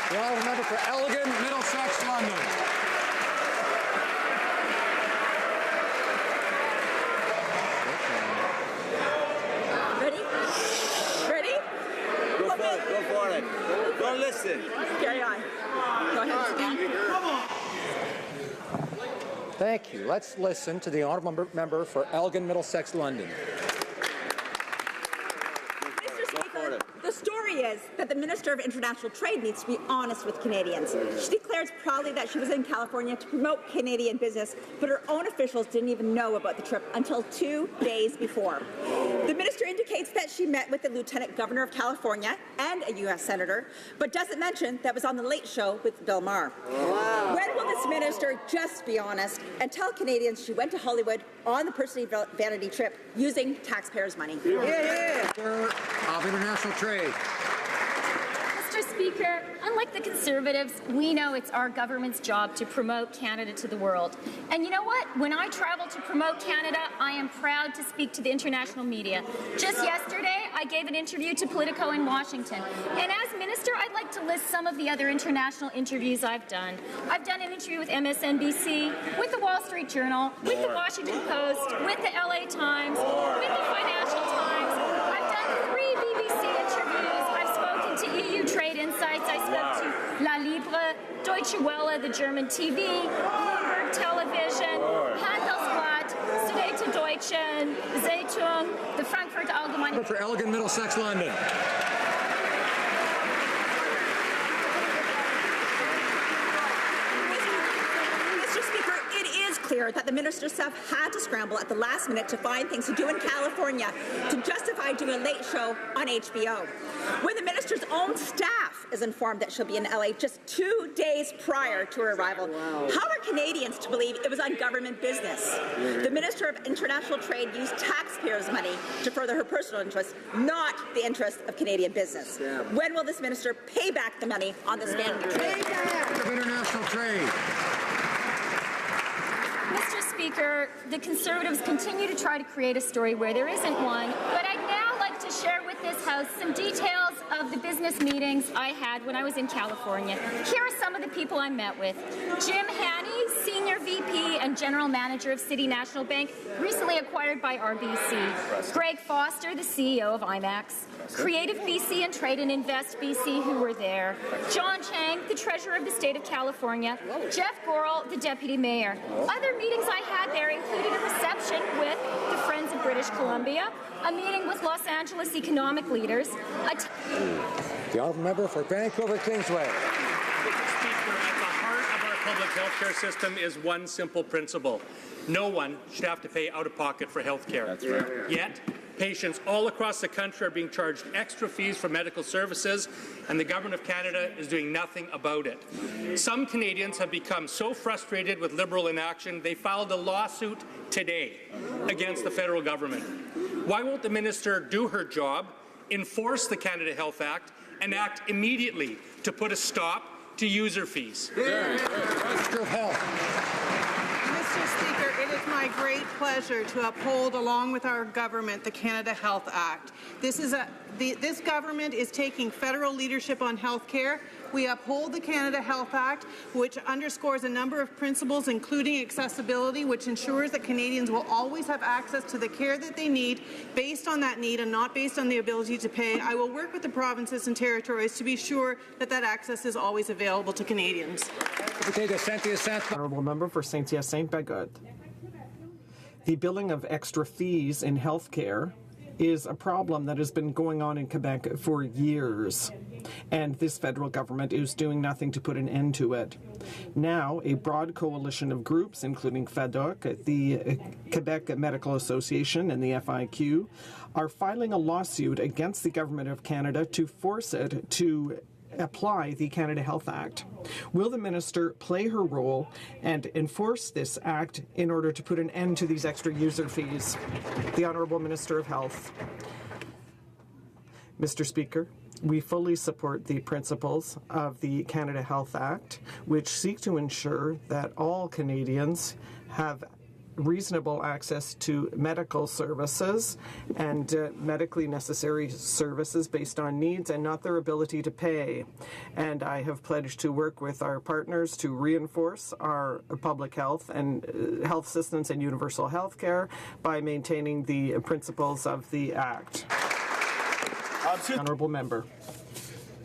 The honourable member for Elgin, Middlesex, London. Ready? Ready? Go for it. Don't listen. Carry on. Go ahead. Come on. Thank you. Let's listen to the honourable member for Elgin, Middlesex, London. The story is that the Minister of International Trade needs to be honest with Canadians. She declares proudly that she was in California to promote Canadian business, but her own officials didn't even know about the trip until 2 days before. The minister indicates that she met with the Lieutenant Governor of California and a U.S. Senator, but doesn't mention that was on the Late Show with Bill Maher. Wow. When will this minister just be honest and tell Canadians she went to Hollywood on the personal vanity trip using taxpayers' money? Of International Trade. Mr. Speaker, unlike the Conservatives, we know it's our government's job to promote Canada to the world. And you know what? When I travel to promote Canada, I am proud to speak to the international media. Just yesterday, I gave an interview to Politico in Washington. And as minister, I'd like to list some of the other international interviews I've done. I've done an interview with MSNBC, with the Wall Street Journal, with the Washington Post, with the LA Times, with the Financial Times. I've done 3 BBC interviews. I've spoken to EU Trade Insights. I spoke to La Libre, Deutsche Welle, the German TV, Bloomberg Television, Handelsblatt, Süddeutsche Deutsche, Zeitung, the Frankfurt Allgemeine. For Elgin, Middlesex, London. Clear that the ministers have had to scramble at the last minute to find things to do in California to justify doing a late show on HBO. When the minister's own staff is informed that she'll be in LA just 2 days prior to her arrival, how are Canadians to believe it was on government business? The Minister of International Trade used taxpayers' money to further her personal interests, not the interests of Canadian business. When will this minister pay back the money on this vanity trade? Of International Trade. Mr. Speaker, the Conservatives continue to try to create a story where there isn't one, but I'd now like to share with this House some details of the business meetings I had when I was in California. Here are some of the people I met with. Jim Haney, Senior VP and General Manager of City National Bank, recently acquired by RBC. Greg Foster, the CEO of IMAX. Creative BC and Trade and Invest BC, who were there. John Chang, the Treasurer of the State of California. Jeff Gorel, the Deputy Mayor. Other meetings I had there included a reception with the Friends of British Columbia, a meeting with Los Angeles economic leaders. The honourable member for Vancouver Kingsway. Mr. Speaker, at the heart of our public health care system is one simple principle. No one should have to pay out of pocket for health care. That's right. Yet, patients all across the country are being charged extra fees for medical services, and the Government of Canada is doing nothing about it. Some Canadians have become so frustrated with Liberal inaction, they filed a lawsuit today against the federal government. Why won't the minister do her job, enforce the Canada Health Act, and act immediately to put a stop to user fees? Minister of Health. Mr. Speaker, it is my great pleasure to uphold, along with our government, the Canada Health Act. This government is taking federal leadership on health care. We uphold the Canada Health Act, which underscores a number of principles, including accessibility, which ensures that Canadians will always have access to the care that they need based on that need and not based on the ability to pay. I will work with the provinces and territories to be sure that that access is always available to Canadians. Honourable member for Saint-Hyacinthe-Bagotte. The billing of extra fees in healthcare is a problem that has been going on in Quebec for years, and this federal government is doing nothing to put an end to it. Now, a broad coalition of groups, including HoC, the Quebec Medical Association, and the FIQ, are filing a lawsuit against the Government of Canada to force it to apply the Canada Health Act. Will the minister play her role and enforce this act in order to put an end to these extra user fees? The Honourable Minister of Health. Mr. Speaker, we fully support the principles of the Canada Health Act, which seek to ensure that all Canadians have reasonable access to medical services and medically necessary services based on needs and not their ability to pay. And I have pledged to work with our partners to reinforce our public health and health systems and universal health care by maintaining the principles of the Act. Honourable Member.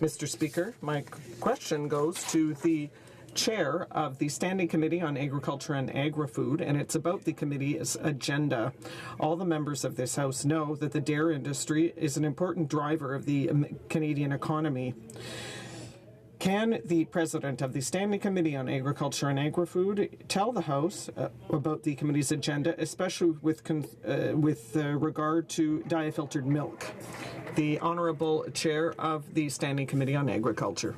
Mr. Speaker, my question goes to the Chair of the Standing Committee on Agriculture and Agri-Food, and it's about the committee's agenda. All the members of this House know that the dairy industry is an important driver of the Canadian economy. Can the President of the Standing Committee on Agriculture and Agri-Food tell the House about the committee's agenda, especially with regard to diafiltered milk? The Honourable Chair of the Standing Committee on Agriculture.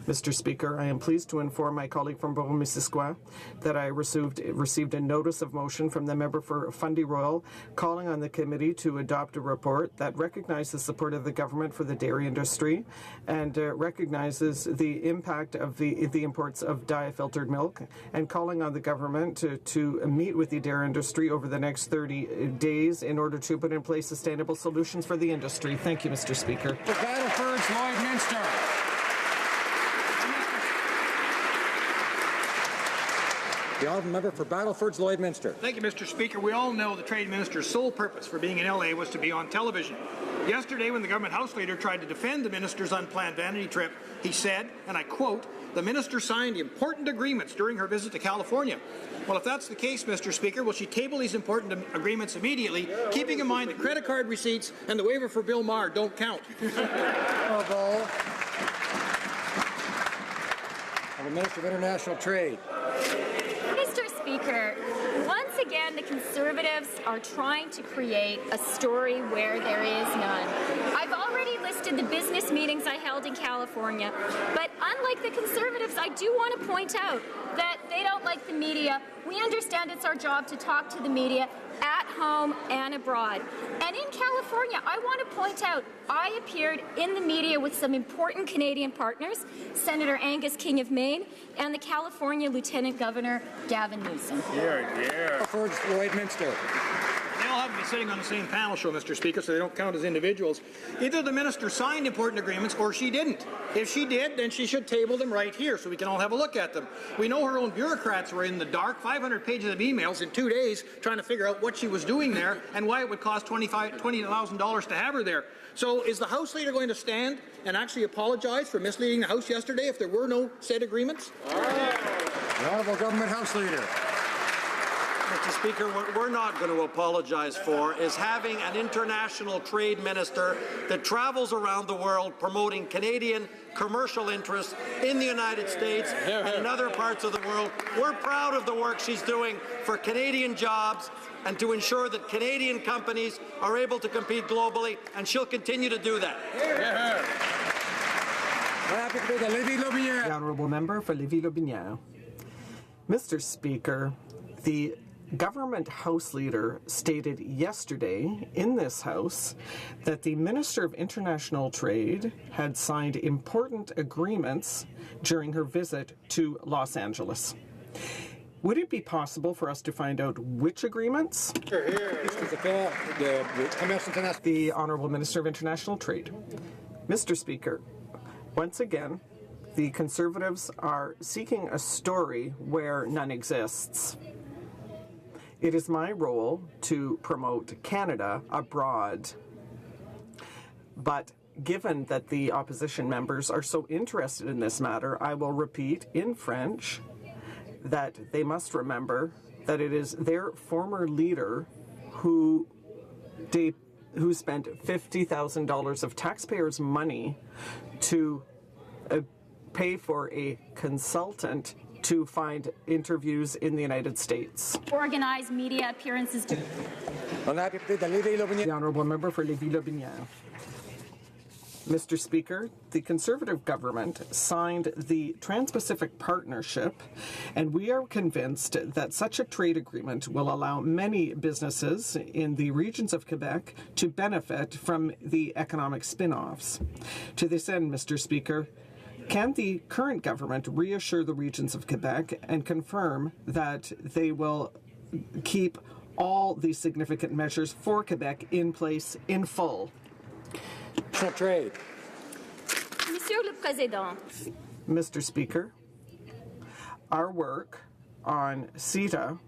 Mr. Speaker, I am pleased to inform my colleague from Beaumont-Missisquoi that I received a notice of motion from the member for Fundy Royal calling on the committee to adopt a report that recognizes support of the government for the dairy industry and recognizes the impact of the imports of diafiltered milk, and calling on the government to meet with the dairy industry over the next 30 days in order to put in place sustainable solutions for the industry. Thank you, Mr. Speaker. Battleford, Lloydminster. The honourable member for Battleford, Lloydminster. Thank you, Mr. Speaker. We all know the Trade Minister's sole purpose for being in LA was to be on television. Yesterday, when the government House Leader tried to defend the minister's unplanned vanity trip, he said, and I quote, "The minister signed important agreements during her visit to California." Well, if that's the case, Mr. Speaker, will she table these important agreements immediately, keeping in mind that credit card receipts and the waiver for Bill Maher don't count? Honourable Minister of International Trade. Mr. Speaker, once again, the Conservatives are trying to create a story where there is none. I've already listed the business meetings I held in California, but unlike the Conservatives, I do want to point out that they don't like the media. We understand it's our job to talk to the media at home and abroad. And in California, I want to point out, I appeared in the media with some important Canadian partners, Senator Angus King of Maine and the California Lieutenant Governor Gavin Newsom. Lloydminster. They all happen to be sitting on the same panel show, Mr. Speaker, so they don't count as individuals. Either the minister signed important agreements or she didn't. If she did, then she should table them right here so we can all have a look at them. We know her own bureaucrats were in the dark, 500 pages of emails in 2 days trying to figure out what she was doing there and why it would cost $20,000 to have her there. So is the House Leader going to stand and actually apologize for misleading the House yesterday if there were no said agreements? The Honourable Government House Leader. Mr. Speaker, what we're not going to apologize for is having an international trade minister that travels around the world promoting Canadian commercial interests in the United States and in other parts of the world. We're proud of the work she's doing for Canadian jobs and to ensure that Canadian companies are able to compete globally, and she'll continue to do that. The Honourable Member for Lévis-Lobinière. Mr. Speaker, the Government House Leader stated yesterday in this House that the Minister of International Trade had signed important agreements during her visit to Los Angeles. Would it be possible for us to find out which agreements? The Honourable Minister of International Trade. Mr. Speaker, once again, the Conservatives are seeking a story where none exists. It is my role to promote Canada abroad. But given that the opposition members are so interested in this matter, I will repeat in French that they must remember that it is their former leader who spent $50,000 of taxpayers' money to pay for a consultant to find interviews in the United States. Organize media appearances. The Honourable Member for Lévis-Lobinière. Mr. Speaker, the Conservative government signed the Trans-Pacific Partnership, and we are convinced that such a trade agreement will allow many businesses in the regions of Quebec to benefit from the economic spin-offs. To this end, Mr. Speaker, can the current government reassure the regions of Quebec and confirm that they will keep all the significant measures for Quebec in place in full? Trade. Monsieur le Président. Mr. Speaker, our work on CETA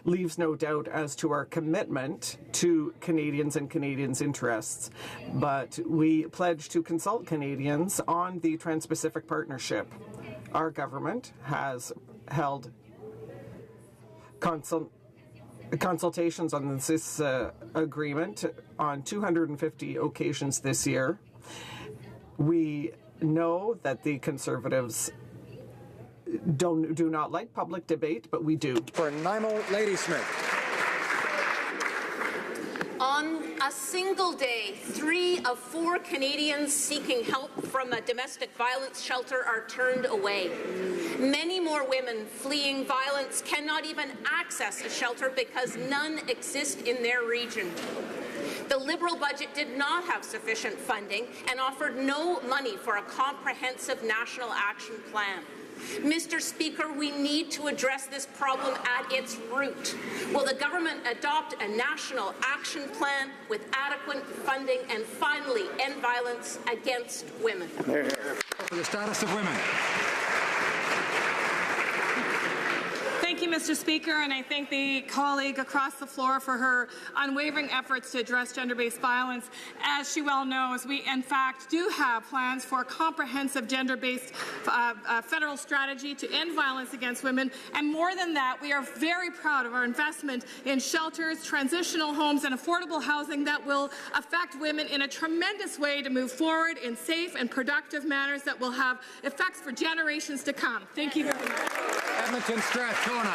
leaves no doubt as to our commitment to Canadians and Canadians' interests, but we pledge to consult Canadians on the Trans-Pacific Partnership. Our government has held consultations on this agreement on 250 occasions this year. We know that the Conservatives do not like public debate, but we do. For Nanaimo Ladysmith. On a single day, 3 of 4 Canadians seeking help from a domestic violence shelter are turned away. Many more women fleeing violence cannot even access a shelter because none exist in their region. The Liberal budget did not have sufficient funding and offered no money for a comprehensive national action plan. Mr. Speaker, we need to address this problem at its root. Will the government adopt a national action plan with adequate funding and finally end violence against women? For the status of women. Thank you, Mr. Speaker, and I thank the colleague across the floor for her unwavering efforts to address gender-based violence. As she well knows, we in fact do have plans for a comprehensive gender-based federal strategy to end violence against women, and more than that, we are very proud of our investment in shelters, transitional homes, and affordable housing that will affect women in a tremendous way to move forward in safe and productive manners that will have effects for generations to come. Thank you very much. Edmonton Strathcona.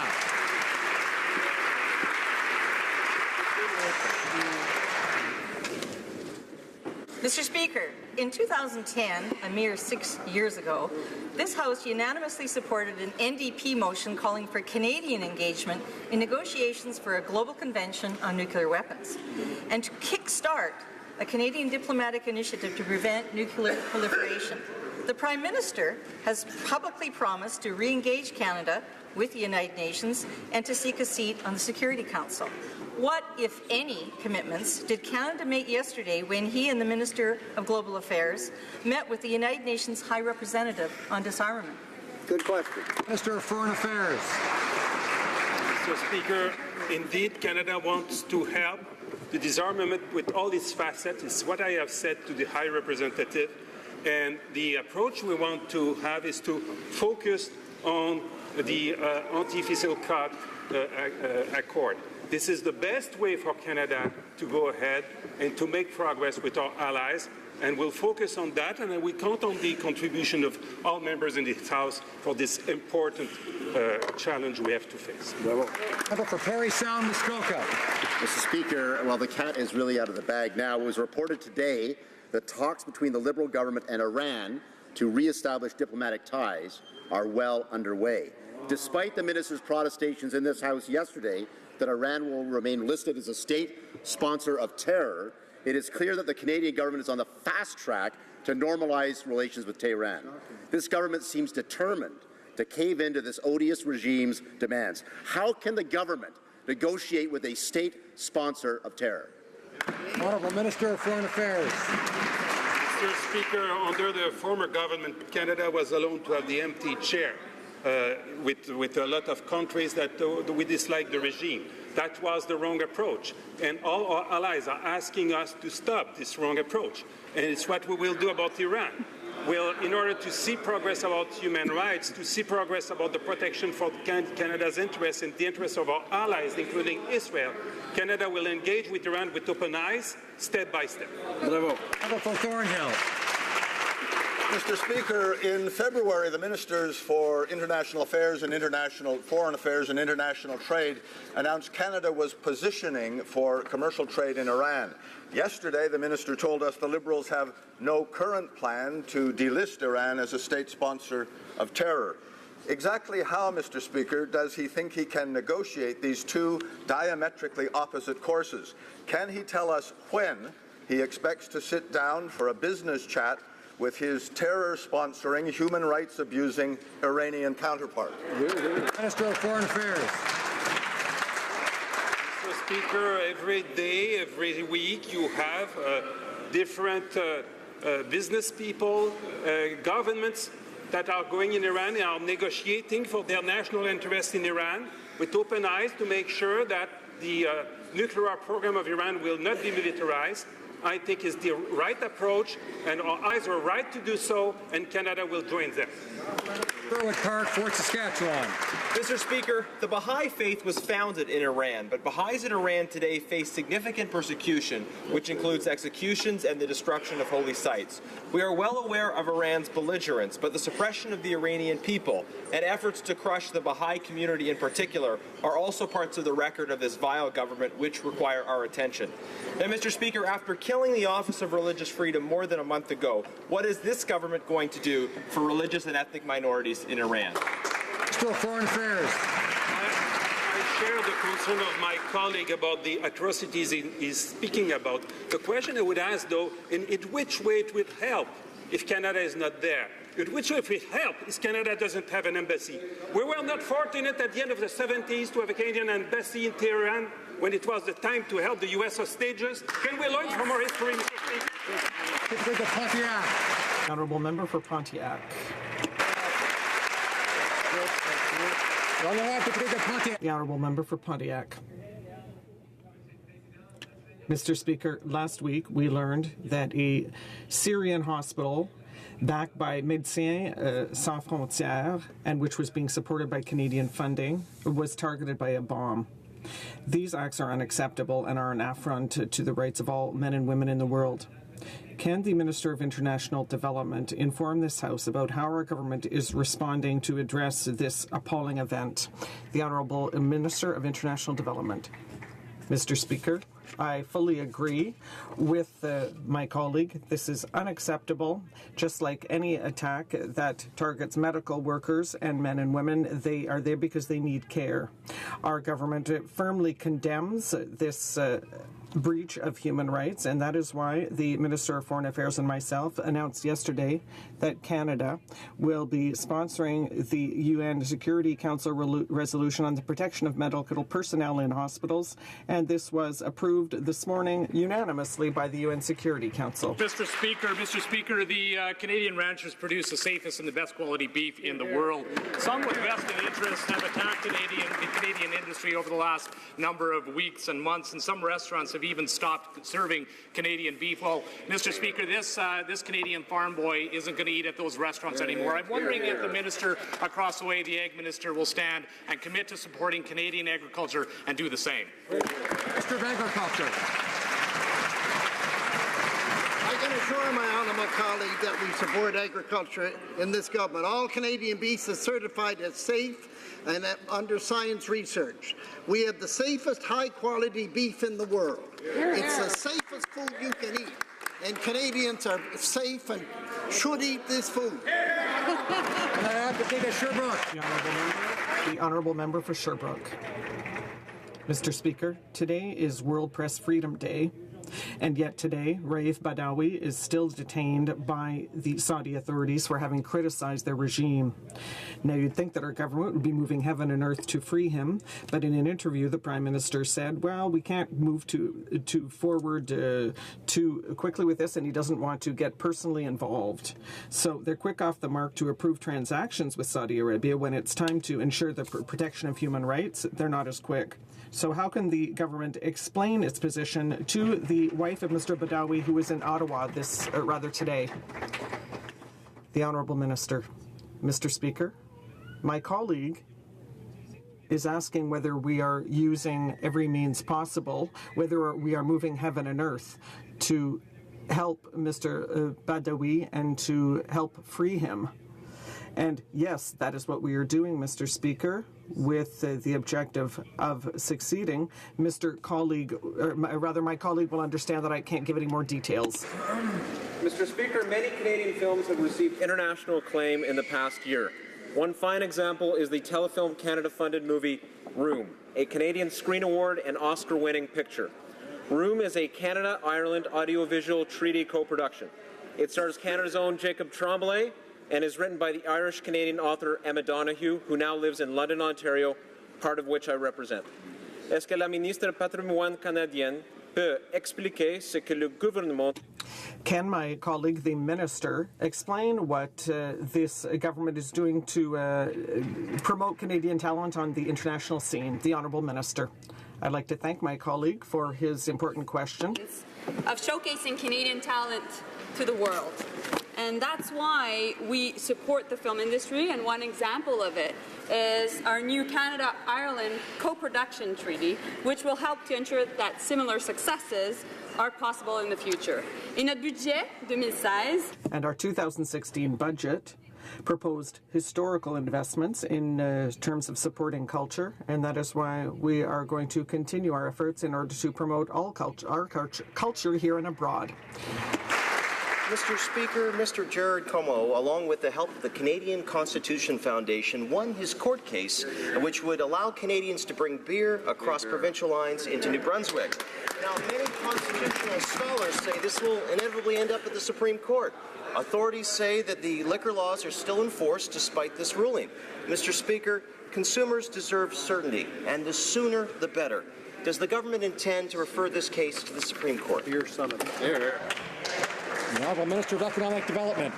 Mr. Speaker, in 2010, a mere 6 years ago, this House unanimously supported an NDP motion calling for Canadian engagement in negotiations for a global convention on nuclear weapons and to kickstart a Canadian diplomatic initiative to prevent nuclear proliferation. The Prime Minister has publicly promised to re-engage Canada with the United Nations and to seek a seat on the Security Council. What, if any, commitments did Canada make yesterday when he and the Minister of Global Affairs met with the United Nations High Representative on disarmament? Good question. Minister of Foreign Affairs. Mr. Speaker, indeed, Canada wants to help the disarmament with all its facets. It's what I have said to the High Representative. And the approach we want to have is to focus on the anti-fissile cut accord. This is the best way for Canada to go ahead and to make progress with our allies, and we'll focus on that, and we count on the contribution of all members in this House for this important challenge we have to face. Member for Parry Sound, Muskoka. Mr. Speaker, while the cat is really out of the bag now, it was reported today that talks between the Liberal government and Iran to re-establish diplomatic ties are well underway. Despite the minister's protestations in this House yesterday that Iran will remain listed as a state sponsor of terror, it is clear that the Canadian government is on the fast track to normalize relations with Tehran. This government seems determined to cave into this odious regime's demands? How can the government negotiate with a state sponsor of terror? Honourable Minister of Foreign Affairs. Mr. Speaker, under the former government, Canada was alone to have the empty chair with a lot of countries that we dislike the regime. That was the wrong approach. And all our allies are asking us to stop this wrong approach. And it's what we will do about Iran. In order to see progress about human rights, to see progress about the protection for Canada's interests and the interests of our allies, including Israel, Canada will engage with Iran with open eyes, step by step. Bravo. For Thornhill. Mr. Speaker, in February, the Ministers for International Affairs and Foreign Affairs and International Trade announced Canada was positioning for commercial trade in Iran. Yesterday, the Minister told us the Liberals have no current plan to delist Iran as a state sponsor of terror. Exactly how, Mr. Speaker, does he think he can negotiate these two diametrically opposite courses? Can he tell us when he expects to sit down for a business chat with his terror-sponsoring, human rights-abusing Iranian counterpart? Minister of Foreign Affairs. Mr. Speaker, every day, every week, you have different business people, governments that are going in Iran and are negotiating for their national interest in Iran with open eyes to make sure that the nuclear program of Iran will not be militarized. I think is the right approach, and our eyes are right to do so, and Canada will join them. Berwick Park, Fort Saskatchewan. Mr. Speaker, the Baha'i faith was founded in Iran, but Baha'is in Iran today face significant persecution, which includes executions and the destruction of holy sites. We are well aware of Iran's belligerence, but the suppression of the Iranian people and efforts to crush the Baha'i community in particular are also parts of the record of this vile government which require our attention. Now, Mr. Speaker, after killing the Office of Religious Freedom more than a month ago, what is this government going to do for religious and ethnic minorities in Iran? Still Foreign Affairs. I share the concern of my colleague about the atrocities he's speaking about. The question I would ask, though, in which way it would help if Canada is not there? In which way it would help if Canada doesn't have an embassy? We were not fortunate at the end of the 70s to have a Canadian embassy in Tehran when it was the time to help the U.S. hostages. Can we learn from our history, Mr. Speaker? Pontiac. Honourable Member for Pontiac. The Honourable Member for Pontiac. Mr. Speaker, last week we learned that a Syrian hospital backed by Médecins Sans Frontières and which was being supported by Canadian funding was targeted by a bomb. These acts are unacceptable and are an affront to the rights of all men and women in the world. Can the Minister of International Development inform this House about how our government is responding to address this appalling event? The Honourable Minister of International Development. Mr. Speaker, I fully agree with my colleague. This is unacceptable. Just like any attack that targets medical workers and men and women, they are there because they need care. Our government firmly condemns this breach of human rights, and that is why the Minister of Foreign Affairs and myself announced yesterday that Canada will be sponsoring the UN Security Council resolution on the protection of medical personnel in hospitals, and this was approved this morning unanimously by the UN Security Council. Mr. Speaker, the Canadian ranchers produce the safest and the best quality beef in the world. Some with vested interests have attacked the Canadian industry over the last number of weeks and months, and some restaurants have even stopped serving Canadian beef. Well, Mr. Speaker, this Canadian farm boy isn't going to eat at those restaurants anymore. I'm wondering if the minister across the way, the Ag Minister, will stand and commit to supporting Canadian agriculture and do the same. Minister of Agriculture. I can assure my honourable colleague that we support agriculture in this government. All Canadian beef is certified as safe and under science research. We have the safest high-quality beef in the world. It's the safest food you can eat, and Canadians are safe and should eat this food. The Honourable Member for Sherbrooke. Mr. Speaker, today is World Press Freedom Day, And yet today, Raif Badawi is still detained by the Saudi authorities for having criticized their regime. Now, you'd think that our government would be moving heaven and earth to free him, but in an interview, the Prime Minister said, well, we can't move forward too quickly with this, and he doesn't want to get personally involved. So they're quick off the mark to approve transactions with Saudi Arabia. When it's time to ensure the protection of human rights, they're not as quick. So how can the government explain its position to the wife of Mr. Badawi, who is in Ottawa today? The Honourable Minister. Mr. Speaker, my colleague is asking whether we are using every means possible, whether we are moving heaven and earth to help Mr. Badawi and to help free him. And yes, that is what we are doing, Mr. Speaker, with the objective of succeeding. My colleague will understand that I can't give any more details. Mr. Speaker, many Canadian films have received international acclaim in the past year. One fine example is the Telefilm Canada-funded movie Room, a Canadian Screen Award and Oscar-winning picture. Room is a Canada-Ireland audiovisual treaty co-production. It stars Canada's own Jacob Tremblay and is written by the Irish-Canadian author Emma Donoghue, who now lives in London, Ontario, part of which I represent. Est-ce que la ministre patrimoine canadienne peut expliquer ce que le gouvernement... Can my colleague, the minister, explain what this government is doing to promote Canadian talent on the international scene? The Honourable Minister. I'd like to thank my colleague for his important question. Of showcasing Canadian talent to the world. And that's why we support the film industry, and one example of it is our new Canada-Ireland co-production treaty, which will help to ensure that similar successes are possible in the future. In notre budget 2016, and our 2016 budget proposed historical investments in terms of supporting culture, and that is why we are going to continue our efforts in order to promote all culture here and abroad. Mr. Speaker, Mr. Jared Como, along with the help of the Canadian Constitution Foundation, won his court case, which would allow Canadians to bring beer across provincial lines into New Brunswick. Now, many constitutional scholars say this will inevitably end up at the Supreme Court. Authorities say that the liquor laws are still in force despite this ruling. Mr. Speaker, consumers deserve certainty, and the sooner the better. Does the government intend to refer this case to the Supreme Court? Your summit. The Honourable Minister of Economic Development.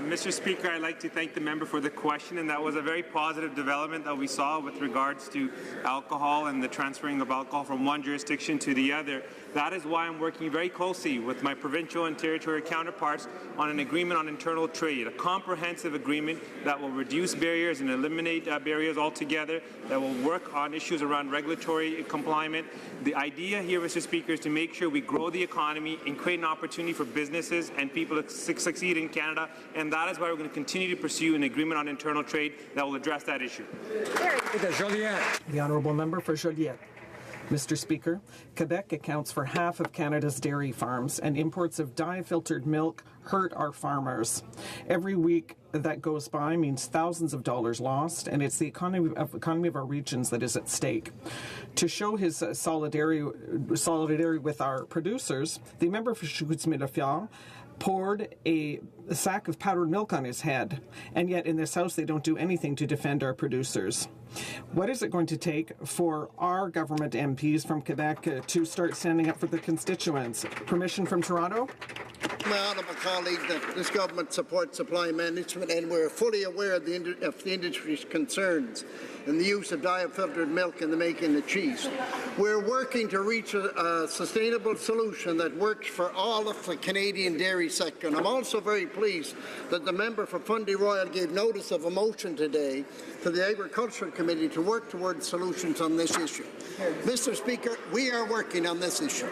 Mr. Speaker, I'd like to thank the member for the question, and that was a very positive development that we saw with regards to alcohol and the transferring of alcohol from one jurisdiction to the other. That is why I'm working very closely with my provincial and territorial counterparts on an agreement on internal trade, a comprehensive agreement that will reduce barriers and eliminate barriers altogether, that will work on issues around regulatory compliance. The idea here, Mr. Speaker, is to make sure we grow the economy and create an opportunity for businesses and people to succeed in Canada, and that is why we're going to continue to pursue an agreement on internal trade that will address that issue. The Honourable Member for Joliette. Mr. Speaker, Quebec accounts for half of Canada's dairy farms, and imports of dye-filtered milk hurt our farmers. Every week that goes by means thousands of dollars lost, and it's the economy of our regions that is at stake. To show his solidarity with our producers, the member for Chicoutimi-Le-Fjord poured a sack of powdered milk on his head, and yet in this House they don't do anything to defend our producers. What is it going to take for our government MPs from Quebec to start standing up for the constituents? Permission from Toronto? My honourable colleague, that this government supports supply management, and we're fully aware of the industry's concerns in the use of dye-filtered milk in the making of cheese. We're working to reach a sustainable solution that works for all of the Canadian dairy sector. And I'm also very pleased that the member for Fundy Royal gave notice of a motion today to the Agriculture Committee to work towards solutions on this issue. Mr. Speaker, we are working on this issue.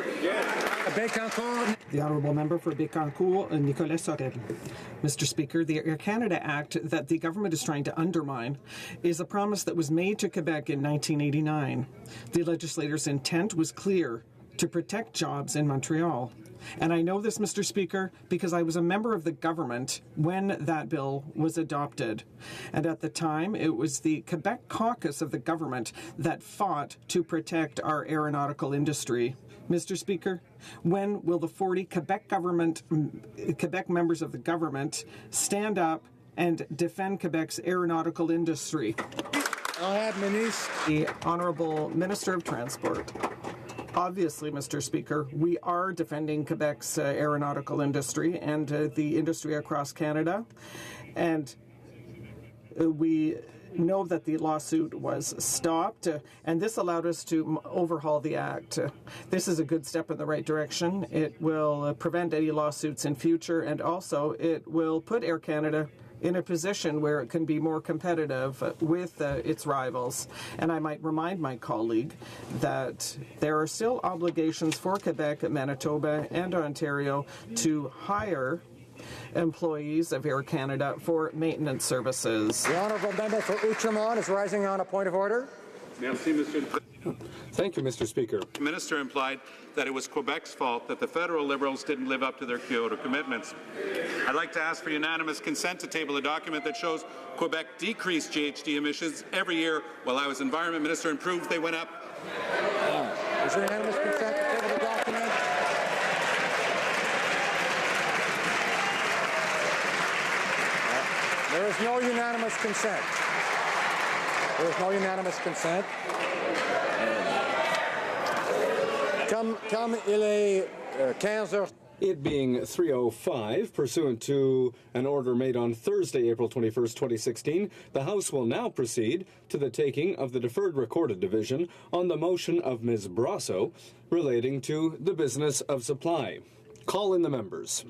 The Honourable Member for Bécancour, Nicolas Sorel. Mr. Speaker, the Air Canada Act that the government is trying to undermine is a promise that was made to Quebec in 1989. The legislators' intent was clear: to protect jobs in Montreal. And I know this, Mr. Speaker, because I was a member of the government when that bill was adopted. And at the time, it was the Quebec caucus of the government that fought to protect our aeronautical industry. Mr. Speaker, when will the 40 Quebec members of the government stand up and defend Quebec's aeronautical industry? The Honourable Minister of Transport. Obviously, Mr. Speaker, we are defending Quebec's aeronautical industry and the industry across Canada, and we know that the lawsuit was stopped, and this allowed us to overhaul the Act. This is a good step in the right direction. It will prevent any lawsuits in future, and also it will put Air Canada in a position where it can be more competitive with its rivals. And I might remind my colleague that there are still obligations for Quebec, Manitoba, and Ontario to hire employees of Air Canada for maintenance services. The honourable member for Outremont is rising on a point of order. Merci, Mr. Thank you, Mr. Speaker. The minister implied that it was Quebec's fault that the federal Liberals didn't live up to their Kyoto commitments. I'd like to ask for unanimous consent to table a document that shows Quebec decreased GHG emissions every year while I was Environment Minister and proved they went up. Is there unanimous consent to table the document? There is no unanimous consent. There is no unanimous consent. Comme il est 15 heures. It being 3:05, pursuant to an order made on Thursday, April 21st, 2016, the House will now proceed to the taking of the deferred recorded division on the motion of Ms. Brasso relating to the business of supply. Call in the members.